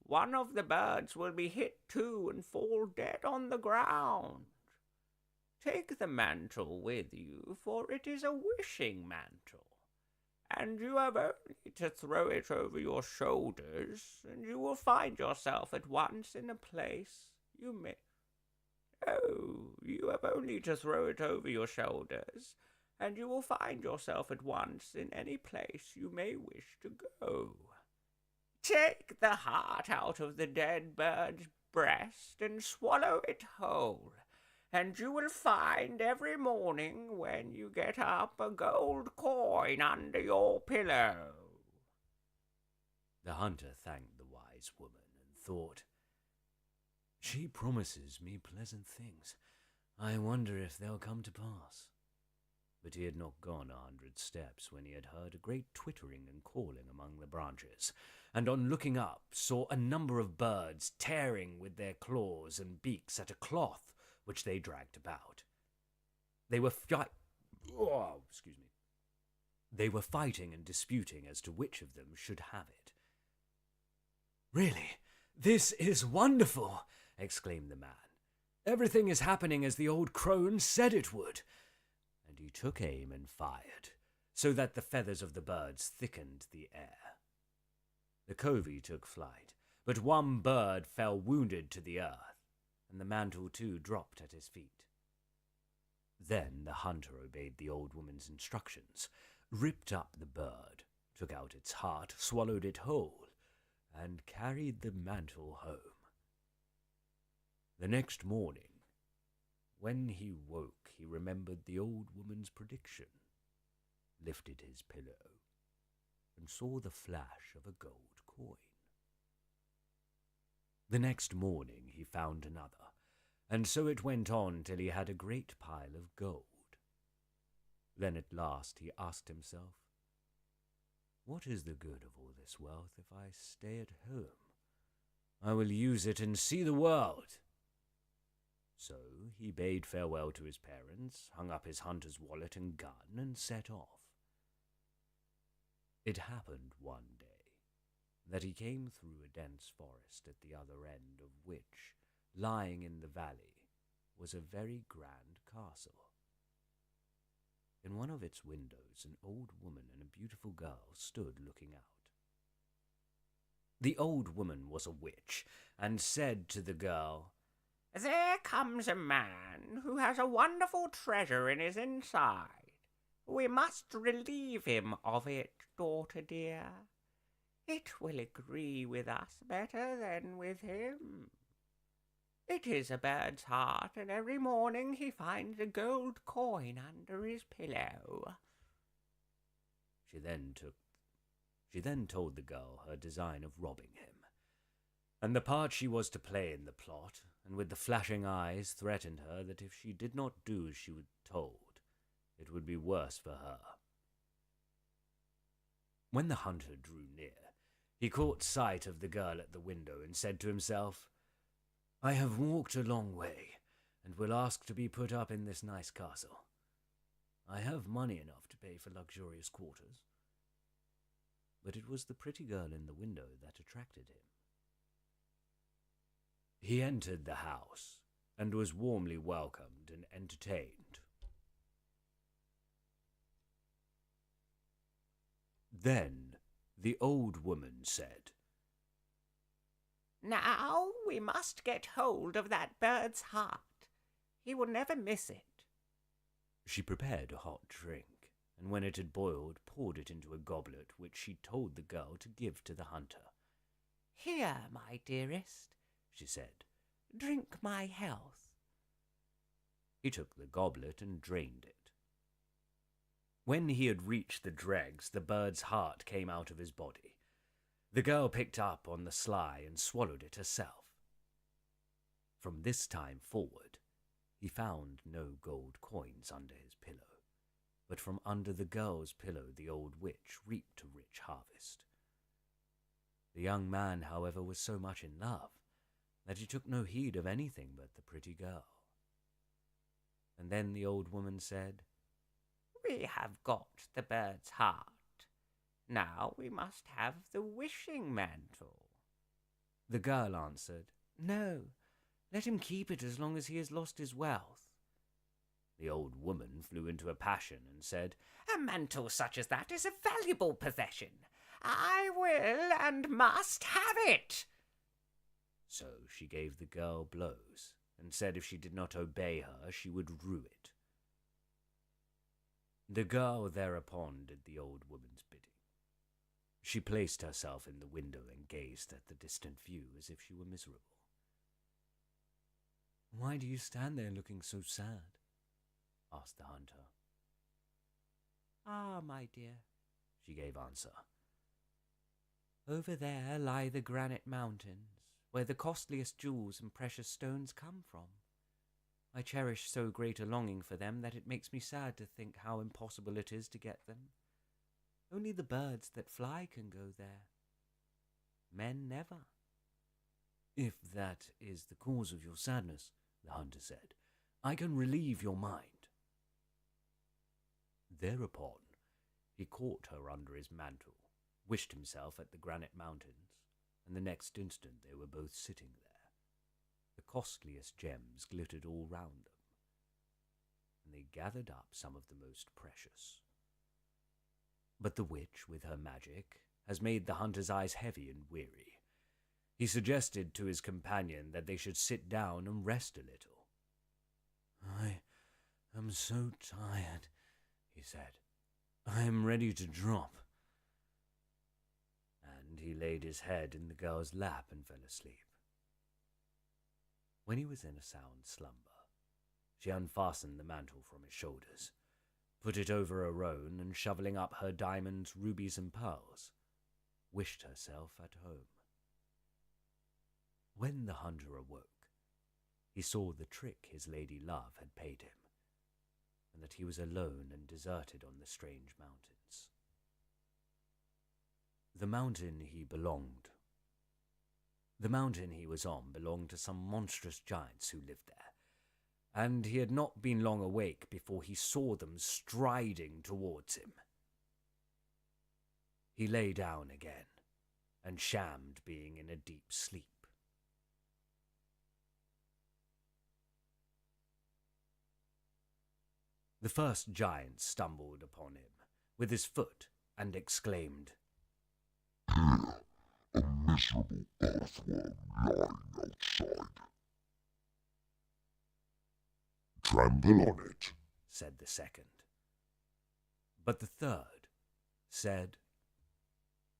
[SPEAKER 5] one of the birds will be hit too and fall dead on the ground. Take the mantle with you, for it is a wishing mantle, and you have only to throw it over your shoulders, and you will find yourself at once in a place you may... Oh, you have only to throw it over your shoulders, and you will find yourself at once in any place you may wish to go. Take the heart out of the dead bird's breast and swallow it whole, and you will find every morning when you get up a gold coin under your pillow.
[SPEAKER 1] The hunter thanked the wise woman and thought, She promises me pleasant things. I wonder if they'll come to pass. But he had not gone 100 steps when he had heard a great twittering and calling among the branches, and on looking up saw a number of birds tearing with their claws and beaks at a cloth which they dragged about. They were They were fighting and disputing as to which of them should have it. Really, this is wonderful, exclaimed the man. Everything is happening as the old crone said it would. And he took aim and fired, so that the feathers of the birds thickened the air. The covey took flight, but one bird fell wounded to the earth, and the mantle too dropped at his feet. Then the hunter obeyed the old woman's instructions, ripped up the bird, took out its heart, swallowed it whole, and carried the mantle home. The next morning, when he woke, he remembered the old woman's prediction, lifted his pillow, and saw the flash of a gold coin. The next morning he found another, and so it went on till he had a great pile of gold. Then at last he asked himself, What is the good of all this wealth if I stay at home? I will use it and see the world. So he bade farewell to his parents, hung up his hunter's wallet and gun, and set off. It happened one day that he came through a dense forest at the other end of which, lying in the valley, was a very grand castle. In one of its windows an old woman and a beautiful girl stood looking out. The old woman was a witch, and said to the girl,
[SPEAKER 5] There comes a man who has a wonderful treasure in his inside. We must relieve him of it, daughter dear. It will agree with us better than with him. It is a bird's heart, and every morning he finds a gold coin under his pillow.
[SPEAKER 1] She then told the girl her design of robbing him, and the part she was to play in the plot, and with the flashing eyes threatened her that if she did not do as she was told, it would be worse for her. When the hunter drew near, he caught sight of the girl at the window and said to himself, I have walked a long way, and will ask to be put up in this nice castle. I have money enough to pay for luxurious quarters. But it was the pretty girl in the window that attracted him. He entered the house, and was warmly welcomed and entertained. Then the old woman said,
[SPEAKER 5] "Now we must get hold of that bird's heart. He will never miss it."
[SPEAKER 1] She prepared a hot drink, and when it had boiled, poured it into a goblet which she told the girl to give to the hunter.
[SPEAKER 5] "Here, my dearest," she said, "drink my health."
[SPEAKER 1] He took the goblet and drained it. When he had reached the dregs, the bird's heart came out of his body. The girl picked up on the sly and swallowed it herself. From this time forward, he found no gold coins under his pillow, but from under the girl's pillow the old witch reaped a rich harvest. The young man, however, was so much in love that he took no heed of anything but the pretty girl. And then the old woman said,
[SPEAKER 5] "We have got the bird's heart. Now we must have the wishing mantle."
[SPEAKER 1] The girl answered, "No, let him keep it as long as he has lost his wealth." The old woman flew into a passion and said,
[SPEAKER 5] "A mantle such as that is a valuable possession. I will and must have it."
[SPEAKER 1] So she gave the girl blows and said if she did not obey her, she would rue it. The girl thereupon did the old woman's bidding. She placed herself in the window and gazed at the distant view as if she were miserable. "Why do you stand there looking so sad?" asked the hunter.
[SPEAKER 5] "Ah, my dear,"
[SPEAKER 1] she gave answer.
[SPEAKER 5] "over there lie the granite mountains, where the costliest jewels and precious stones come from. I cherish so great a longing for them that it makes me sad to think how impossible it is to get them. Only the birds that fly can go there. Men never."
[SPEAKER 1] "If that is the cause of your sadness," the hunter said, "I can relieve your mind." Thereupon he caught her under his mantle, wished himself at the granite mountains, and the next instant they were both sitting there. The costliest gems glittered all round them, and they gathered up some of the most precious. But the witch, with her magic, has made the hunter's eyes heavy and weary. He suggested to his companion that they should sit down and rest a little. "I am so tired," he said. "I am ready to drop." And he laid his head in the girl's lap and fell asleep. When he was in a sound slumber, she unfastened the mantle from his shoulders, put it over her own, and shoveling up her diamonds, rubies, and pearls, wished herself at home. When the hunter awoke, he saw the trick his lady love had paid him, and that he was alone and deserted on the strange mountains. The mountain he was on belonged to some monstrous giants who lived there, and he had not been long awake before he saw them striding towards him. He lay down again and shammed being in a deep sleep. The first giant stumbled upon him with his foot and exclaimed,
[SPEAKER 2] "Here, a miserable earthworm lying outside." "Trample on it,"
[SPEAKER 1] said the second. But the third said,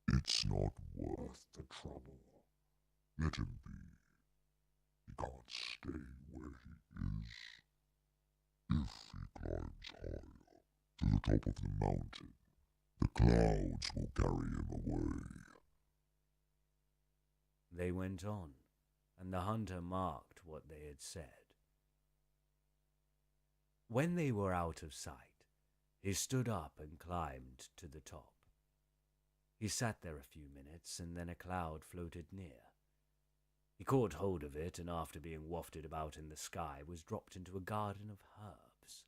[SPEAKER 2] "It's not worth the trouble. Let him be. He can't stay where he is. If he climbs higher, to the top of the mountain, the clouds will carry him away."
[SPEAKER 1] They went on, and the hunter marked what they had said. When they were out of sight, he stood up and climbed to the top. He sat there a few minutes, and then a cloud floated near. He caught hold of it, and after being wafted about in the sky, was dropped into a garden of herbs.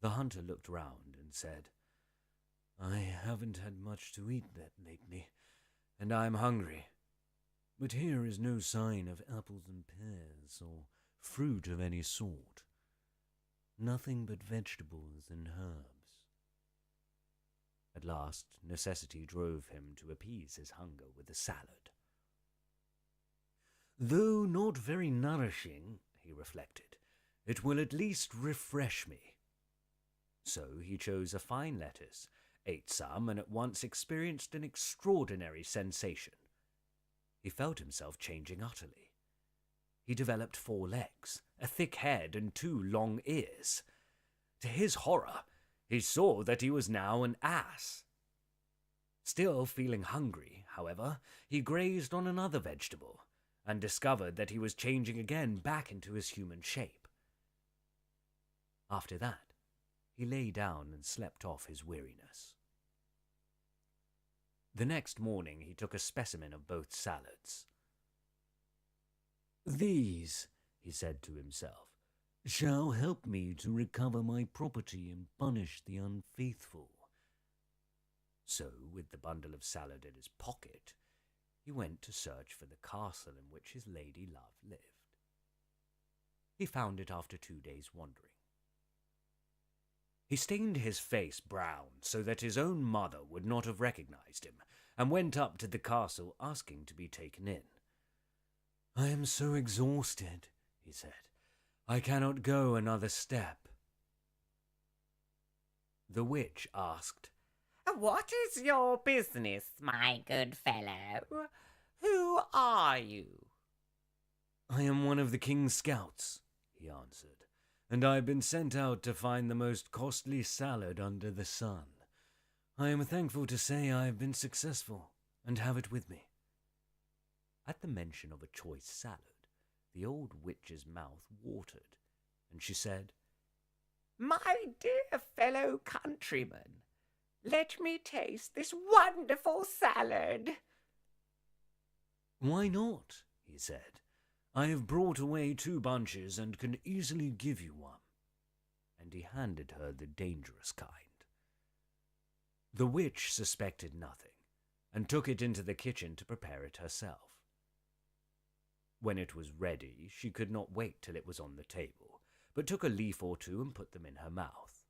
[SPEAKER 1] The hunter looked round and said, "I haven't had much to eat lately, and I am hungry. But here is no sign of apples and pears, or fruit of any sort. Nothing but vegetables and herbs." At last, necessity drove him to appease his hunger with a salad. Though not very nourishing, he reflected, it will at least refresh me. So he chose a fine lettuce, ate some, and at once experienced an extraordinary sensation. He felt himself changing utterly. He developed 4 legs, a thick head, and 2 long ears. To his horror, he saw that he was now an ass. Still feeling hungry, however, he grazed on another vegetable, and discovered that he was changing again back into his human shape. After that, he lay down and slept off his weariness. The next morning he took a specimen of both salads. "These," he said to himself, "shall help me to recover my property and punish the unfaithful." So, with the bundle of salad in his pocket, he went to search for the castle in which his lady love lived. He found it after 2 days' wandering. He stained his face brown so that his own mother would not have recognized him, and went up to the castle asking to be taken in. "I am so exhausted," he said. "I cannot go another step." The witch asked,
[SPEAKER 5] What is your business, my good fellow? Who are you?
[SPEAKER 1] "I am one of the king's scouts," he answered, "and I have been sent out to find the most costly salad under the sun. I am thankful to say I have been successful, and have it with me." At the mention of a choice salad, the old witch's mouth watered, and she said,
[SPEAKER 5] My dear fellow countryman, let me taste this wonderful salad.
[SPEAKER 1] "Why not?" he said. "I have brought away 2 bunches and can easily give you one." And he handed her the dangerous kind. The witch suspected nothing, and took it into the kitchen to prepare it herself. When it was ready, she could not wait till it was on the table, but took a leaf or 2 and put them in her mouth.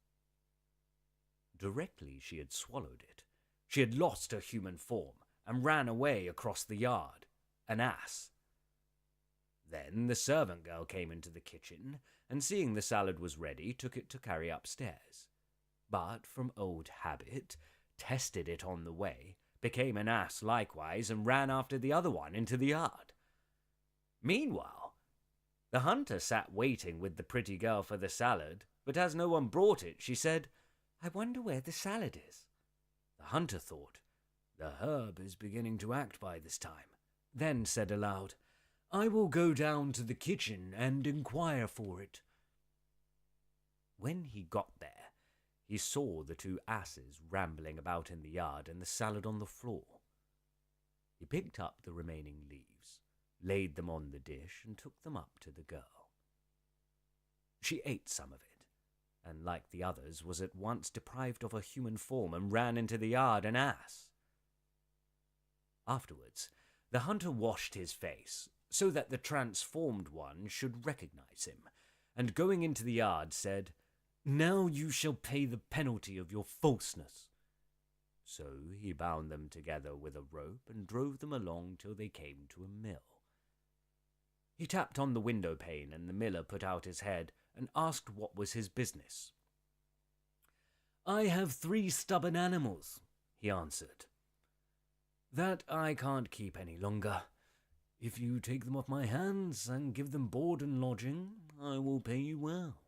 [SPEAKER 1] Directly she had swallowed it, she had lost her human form and ran away across the yard, an ass. Then the servant girl came into the kitchen, and seeing the salad was ready, took it to carry upstairs. But from old habit, tested it on the way, became an ass likewise, and ran after the other one into the yard. Meanwhile, the hunter sat waiting with the pretty girl for the salad, but as no one brought it, she said, "I wonder where the salad is." The hunter thought, "The herb is beginning to act by this time," then said aloud, "I will go down to the kitchen and inquire for it." When he got there, he saw the 2 asses rambling about in the yard and the salad on the floor. He picked up the remaining leaves, laid them on the dish, and took them up to the girl. She ate some of it, and like the others was at once deprived of her human form and ran into the yard an ass. Afterwards, the hunter washed his face, so that the transformed one should recognize him, and going into the yard said, "Now you shall pay the penalty of your falseness." So he bound them together with a rope and drove them along till they came to a mill. He tapped on the window pane, and the miller put out his head and asked what was his business. "I have 3 stubborn animals," he answered, "that I can't keep any longer. If you take them off my hands and give them board and lodging, I will pay you well."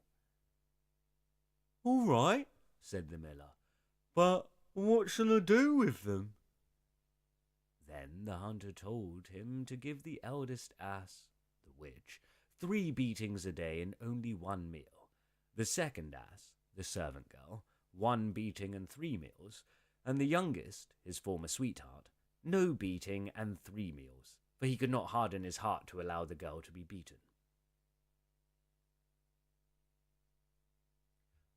[SPEAKER 1] "All right," said the miller, "but what shall I do with them?" Then the hunter told him to give the eldest ass, the witch, 3 beatings a day and only 1 meal, the second ass, the servant girl, 1 beating and 3 meals, and the youngest, his former sweetheart, no beating and 3 meals, for he could not harden his heart to allow the girl to be beaten.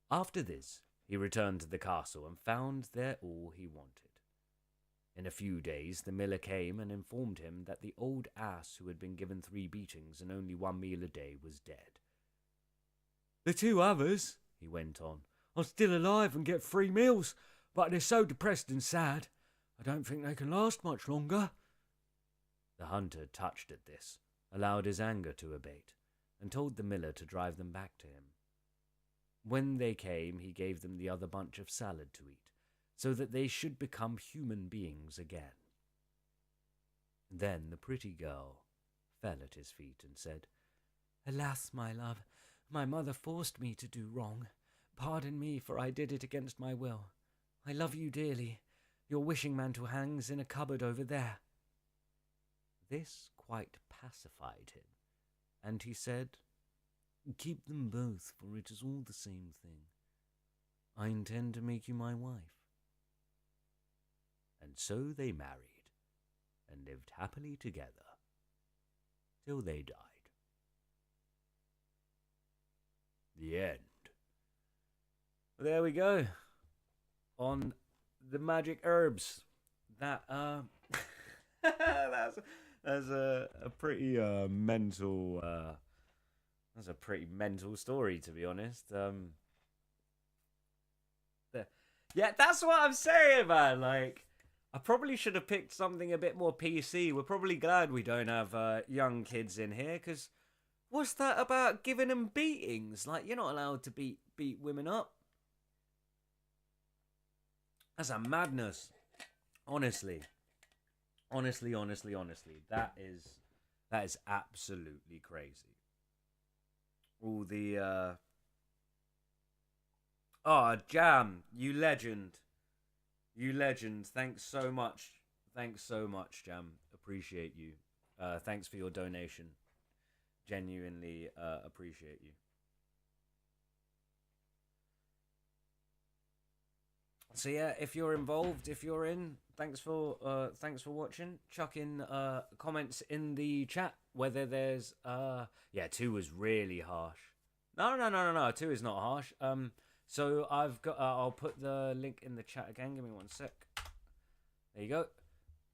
[SPEAKER 1] After this, he returned to the castle and found there all he wanted. In a few days the miller came and informed him that the old ass who had been given 3 beatings and only 1 meal a day was dead. "The 2 others," he went on, "are still alive and get 3 meals, but they're so depressed and sad, I don't think they can last much longer. The hunter, touched at this, allowed his anger to abate, and told the miller to drive them back to him. When they came, he gave them the other bunch of salad to eat, so that they should become human beings again. Then the pretty girl fell at his feet and said, "Alas, my love, my mother forced me to do wrong. Pardon me, for I did it against my will. I love you dearly. Your wishing mantle hangs in a cupboard over there." This quite pacified him, and he said, "Keep them both, for it is all the same thing. I intend to make you my wife." And so they married, and lived happily together, till they died. The end. There we go. On the magic herbs. That's a pretty mental that's a pretty mental story, to be honest. Yeah, that's what I'm saying, man. Like, I probably should have picked something a bit more PC. We're probably glad we don't have young kids in here, because what's that about giving them beatings? Like, you're not allowed to beat women up. That's a madness. Honestly. That is absolutely crazy. All the Jam, you legend. Thanks so much, Jam. Appreciate you. Thanks for your donation. Genuinely appreciate you. So yeah, if you're involved, if you're in, thanks for watching. Chuck in comments in the chat whether there's 2 was really harsh. No, 2 is not harsh. So I've got I'll put the link in the chat again. Give me 1 sec. There you go.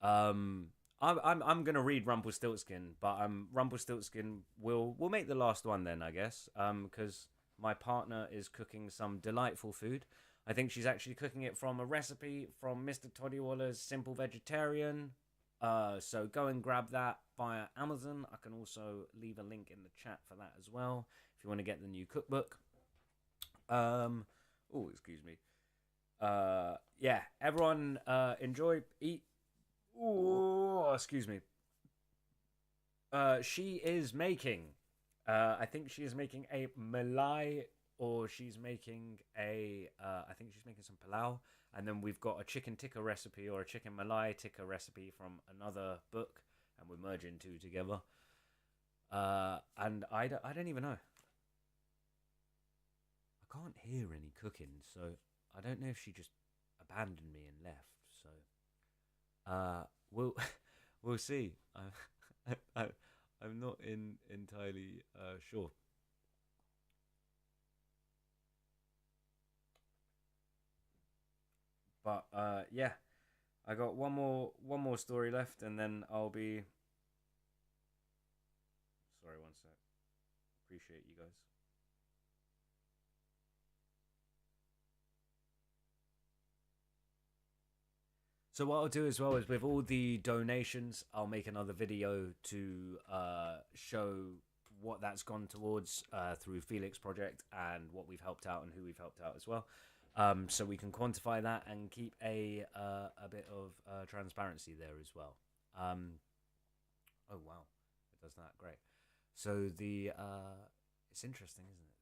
[SPEAKER 1] I'm gonna read Rumpelstiltskin, but Rumpelstiltskin will make the last one then, I guess. Because my partner is cooking some delightful food. I think she's actually cooking it from a recipe from Mr. Toddywaller's Simple Vegetarian. So go and grab that via Amazon. I can also leave a link in the chat for that as well if you want to get the new cookbook. Excuse me. Yeah, everyone enjoy, eat. Excuse me. She is making, I think she is making a malai, or she's making I think she's making some palau, and then we've got a chicken tikka recipe or a chicken malai tikka recipe from another book, and we're merging 2 together. And I don't even know. I can't hear any cooking, so I don't know if she just abandoned me and left. So we'll see. I'm not entirely sure. But yeah, I got one more story left, and then I'll be. Sorry, 1 sec. Appreciate you guys. So what I'll do as well is, with all the donations, I'll make another video to show what that's gone towards through Felix Project, and what we've helped out and who we've helped out as well. So we can quantify that and keep a bit of transparency there as well. Oh wow, it does that, great. So the it's interesting, isn't it?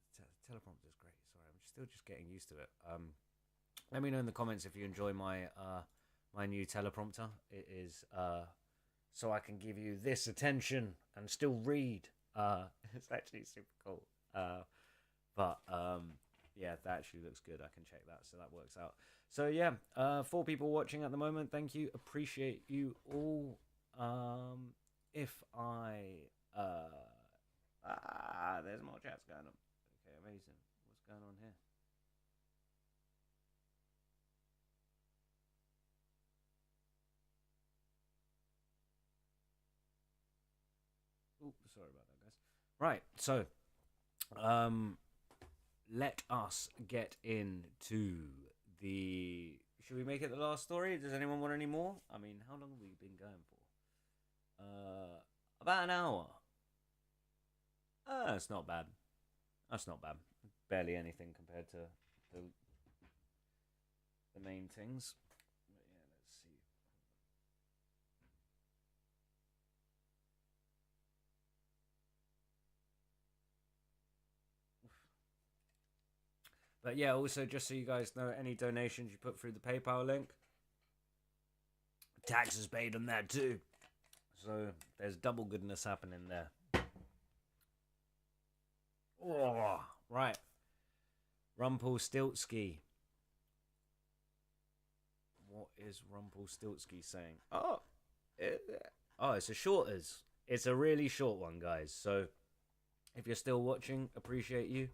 [SPEAKER 1] Teleprompter is great. Sorry, I'm still just getting used to it. Let me know in the comments if you enjoy my my new teleprompter. It is so I can give you this attention and still read. It's actually super cool. But yeah, that actually looks good. I can check that, so that works out. So yeah, 4 people watching at the moment. Thank you, appreciate you all. If I there's more chats going on. Okay, amazing. What's going on here? Ooh, sorry about that, guys. Right, so let us get into the should we make it the last story? Does anyone want any more? I mean, how long have we been going for? About an hour. That's not bad. That's not bad. Barely anything compared to the main things. But yeah, let's see. But yeah, also just so you guys know, any donations you put through the PayPal link, taxes paid on that too. So there's double goodness happening there. Oh, right. Rumpelstiltsky. What is Rumpelstiltsky saying? Oh, it's a shorters. It's a really short one, guys. So if you're still watching, appreciate you.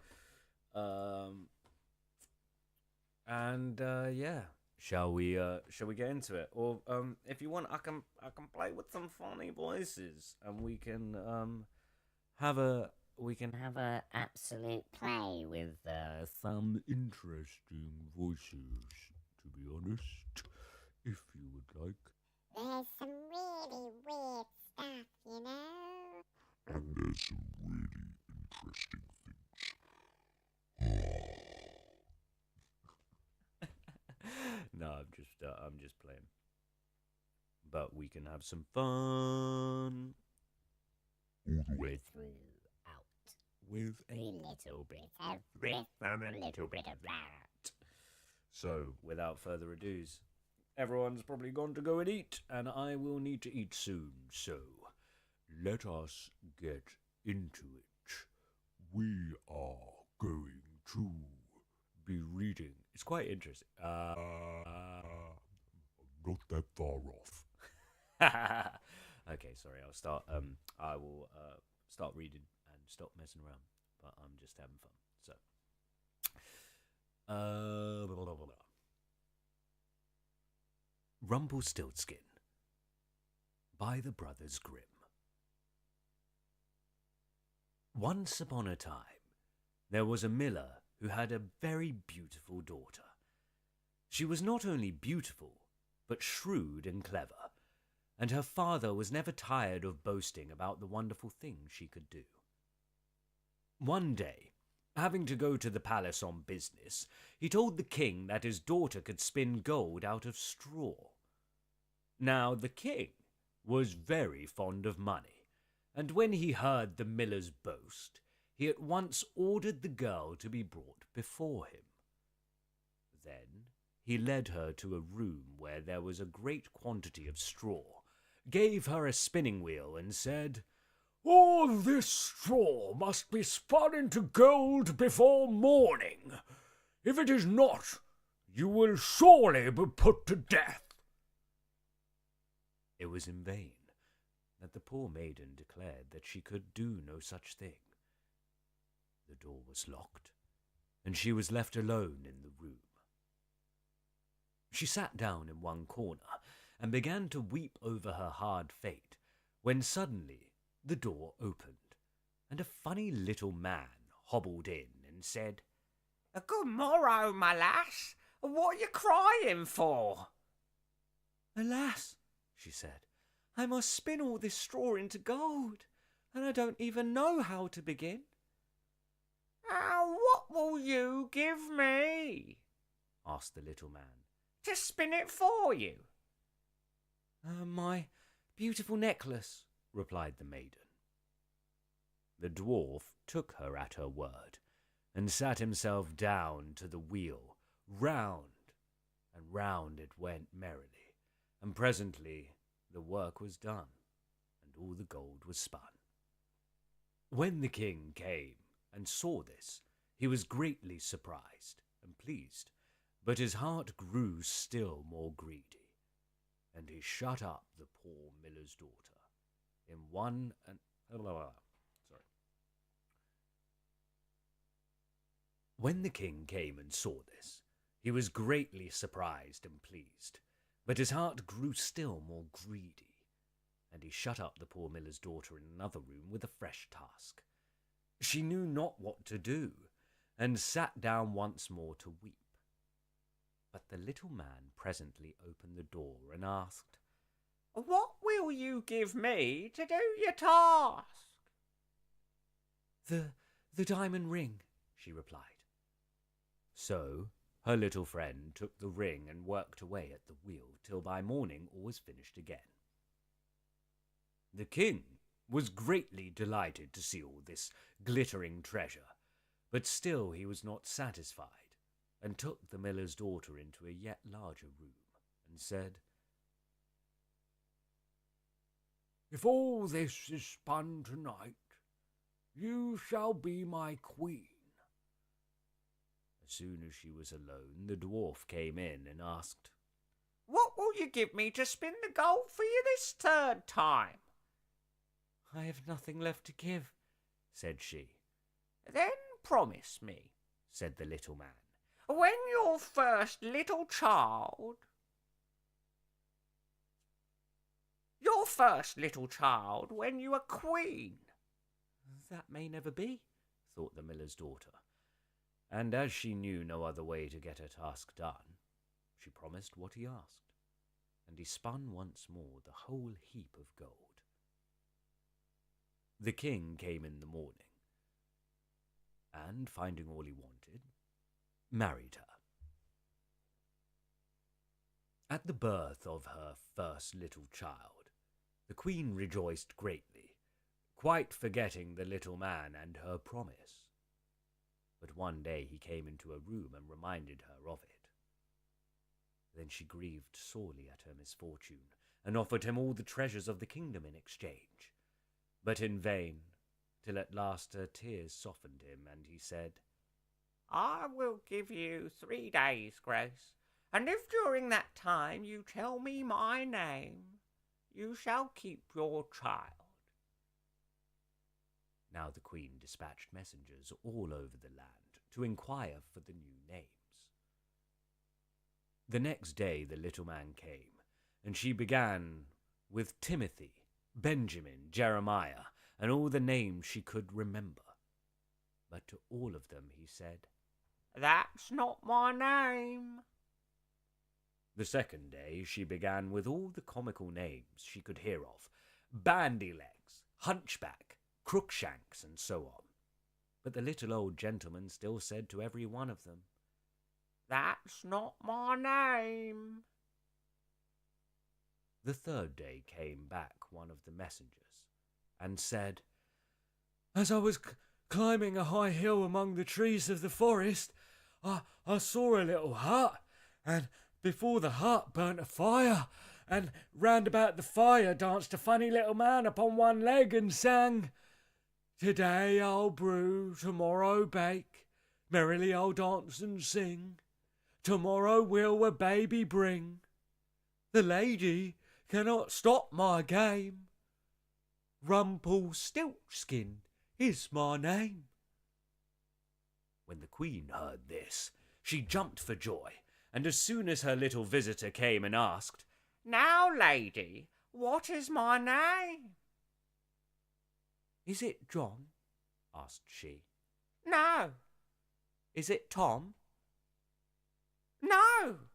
[SPEAKER 1] Yeah. Shall we get into it? Or if you want, I can play with some funny voices, and we can have a
[SPEAKER 4] absolute play with
[SPEAKER 2] Some interesting voices, to be honest, if you would like.
[SPEAKER 4] There's some really weird stuff, you know.
[SPEAKER 2] And there's some really interesting things.
[SPEAKER 1] No, I'm just playing. But we can have some fun.
[SPEAKER 2] All the way
[SPEAKER 4] With
[SPEAKER 2] with
[SPEAKER 4] a little bit of riff and a little bit of that.
[SPEAKER 1] So, without further ado's, everyone's probably gone to go and eat, and I will need to eat soon. So,
[SPEAKER 2] let us get into it. We are going to be reading.
[SPEAKER 1] it's quite interesting.
[SPEAKER 2] Not that far off.
[SPEAKER 1] Okay, sorry. I'll start. I will start reading and stop messing around. But I'm just having fun. So, blah, blah, blah, blah. Rumpelstiltskin by the Brothers Grimm. Once upon a time, there was a miller who had a very beautiful daughter. She was not only beautiful, but shrewd and clever, and her father was never tired of boasting about the wonderful things she could do. One day, having to go to the palace on business, he told the king that his daughter could spin gold out of straw. Now, the king was very fond of money, and when he heard the miller's boast, he at once ordered the girl to be brought before him. Then he led her to a room where there was a great quantity of straw, gave her a spinning wheel, and said,
[SPEAKER 2] "All this straw must be spun into gold before morning. If it is not, you will surely be put to death."
[SPEAKER 1] It was in vain that the poor maiden declared that she could do no such thing. The door was locked, and she was left alone in the room. She sat down in one corner and began to weep over her hard fate, when suddenly the door opened, and a funny little man hobbled in and said,
[SPEAKER 5] Good morrow, my lass. What are you crying for?
[SPEAKER 1] "Alas," she said, "I must spin all this straw into gold, and I don't even know how to begin."
[SPEAKER 5] What will you give me
[SPEAKER 1] asked the little man.
[SPEAKER 5] to spin it for you?
[SPEAKER 1] My beautiful necklace," replied the maiden. The dwarf took her at her word, and sat himself down to the wheel. Round and round it went merrily, and presently the work was done, and all the gold was spun. When the king came and saw this, he was greatly surprised and pleased, but his heart grew still more greedy, and he shut up the poor miller's daughter in one and... Sorry. When the king came and saw this, he was greatly surprised and pleased, but his heart grew still more greedy, and he shut up the poor miller's daughter in another room with a fresh task. She knew not what to do, and sat down once more to weep. But the little man presently opened the door and asked,
[SPEAKER 5] "What will you give me to do your task?"
[SPEAKER 1] The diamond ring," she replied. So her little friend took the ring and worked away at the wheel till by morning all was finished again. The king was greatly delighted to see all this glittering treasure, but still he was not satisfied, and took the miller's daughter into a yet larger room, and said,
[SPEAKER 2] "If all this is spun tonight, you shall be my queen."
[SPEAKER 1] As soon as she was alone, the dwarf came in and asked,
[SPEAKER 5] "What will you give me to spin the gold for you this third time?"
[SPEAKER 1] "I have nothing left to give," said she.
[SPEAKER 5] "Then promise me," said the little man, "when your first little child when you are queen."
[SPEAKER 1] "That may never be," thought the miller's daughter, and as she knew no other way to get her task done, she promised what he asked, and he spun once more the whole heap of gold. The king came in the morning, and, finding all he wanted, married her. At the birth of her first little child, the queen rejoiced greatly, quite forgetting the little man and her promise. But one day he came into her room and reminded her of it. Then she grieved sorely at her misfortune, and offered him all the treasures of the kingdom in exchange, but in vain, till at last her tears softened him, and he said,
[SPEAKER 5] "I will give you 3 days' grace, and if during that time you tell me my name, you shall keep your child."
[SPEAKER 1] Now the queen dispatched messengers all over the land to inquire for the new names. The next day the little man came, and she began with Timothy, Benjamin, Jeremiah, and all the names she could remember. But to all of them he said,
[SPEAKER 5] "That's not my name."
[SPEAKER 1] The second day she began with all the comical names she could hear of, Bandy-legs, Hunchback, Crookshanks, and so on. But the little old gentleman still said to every one of them,
[SPEAKER 5] "That's not my name."
[SPEAKER 1] The third day came back one of the messengers, and said, "As I was climbing a high hill among the trees of the forest, I saw a little hut, and before the hut burnt a fire, and round about the fire danced a funny little man upon one leg and sang, 'Today I'll brew, tomorrow bake, merrily I'll dance and sing. Tomorrow will a baby bring. The lady cannot stop my game. Rumpelstiltskin is my name.'" When the queen heard this, she jumped for joy, and as soon as her little visitor came and asked,
[SPEAKER 5] "Now, lady, what is my name?"
[SPEAKER 1] "Is it John?" asked she.
[SPEAKER 5] "No,
[SPEAKER 1] "Is it Tom?"
[SPEAKER 5] no."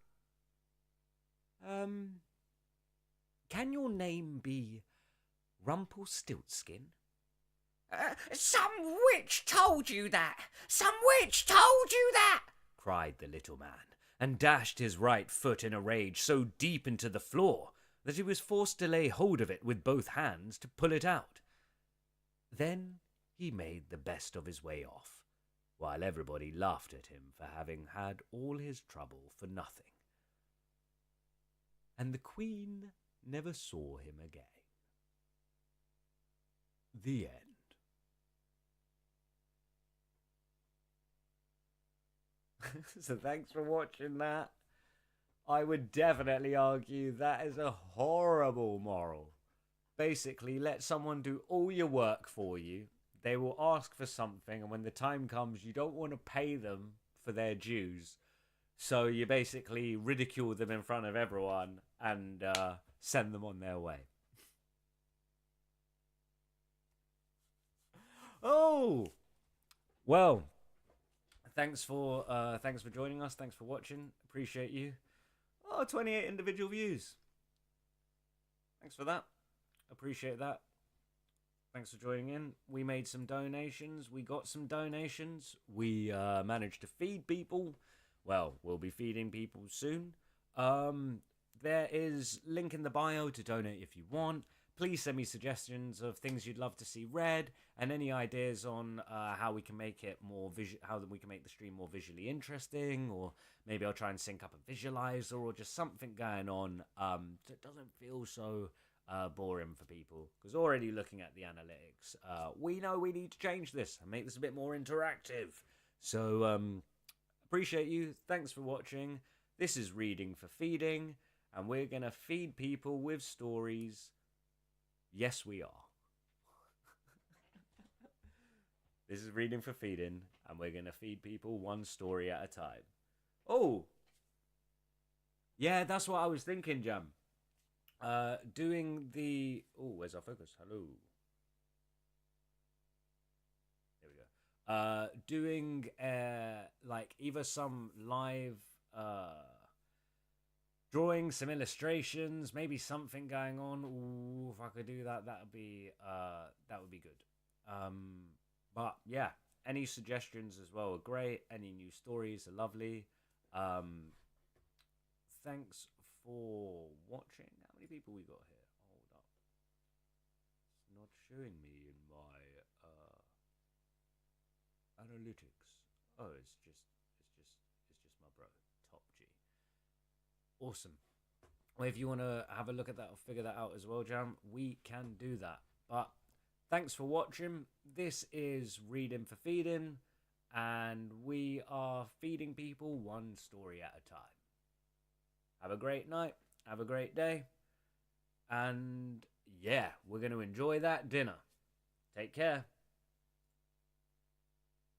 [SPEAKER 1] Can your name be Rumpelstiltskin?"
[SPEAKER 5] "Some witch told you that! Some witch told you that!"
[SPEAKER 1] cried the little man, and dashed his right foot in a rage so deep into the floor that he was forced to lay hold of it with both hands to pull it out. Then he made the best of his way off, while everybody laughed at him for having had all his trouble for nothing. And the queen never saw him again. The end. So thanks for watching that. I would definitely argue that is a horrible moral. Basically, let someone do all your work for you. They will ask for something, and when the time comes, you don't want to pay them for their dues. So you basically ridicule them in front of everyone and send them on their way. Oh! Well, thanks for joining us. Thanks for watching. Appreciate you. Oh, 28 individual views. Thanks for that. Appreciate that. Thanks for joining in. We made some donations. We got some donations. We managed to feed people. Well, we'll be feeding people soon. There is link in the bio to donate if you want. Please send me suggestions of things you'd love to see read, and any ideas on how we can make it more how we can make the stream more visually interesting, or maybe I'll try and sync up a visualizer or just something going on that doesn't feel so boring for people. Because already looking at the analytics, we know we need to change this and make this a bit more interactive. So appreciate you. Thanks for watching. This is Reading for Feeding, and we're gonna feed people with stories. Yes, we are. This is Reading for Feeding, and we're going to feed people one story at a time. Oh! Yeah, that's what I was thinking, Jam. Doing the... Oh, where's our focus? Hello. There we go. Doing, like, either some live... drawing, some illustrations, maybe something going on. Ooh, if I could do that, that would be good. But yeah, any suggestions as well are great. Any new stories are lovely. Thanks for watching. How many people we got here? Hold up. It's not showing me in my analytics. Oh, it's just my bro, Top G. Awesome. Well, if you want to have a look at that or figure that out as well, Jam, we can do that. But thanks for watching. This is Reading for Feeding, and we are feeding people one story at a time. Have a great night. Have a great day. And yeah, we're going to enjoy that dinner. Take care.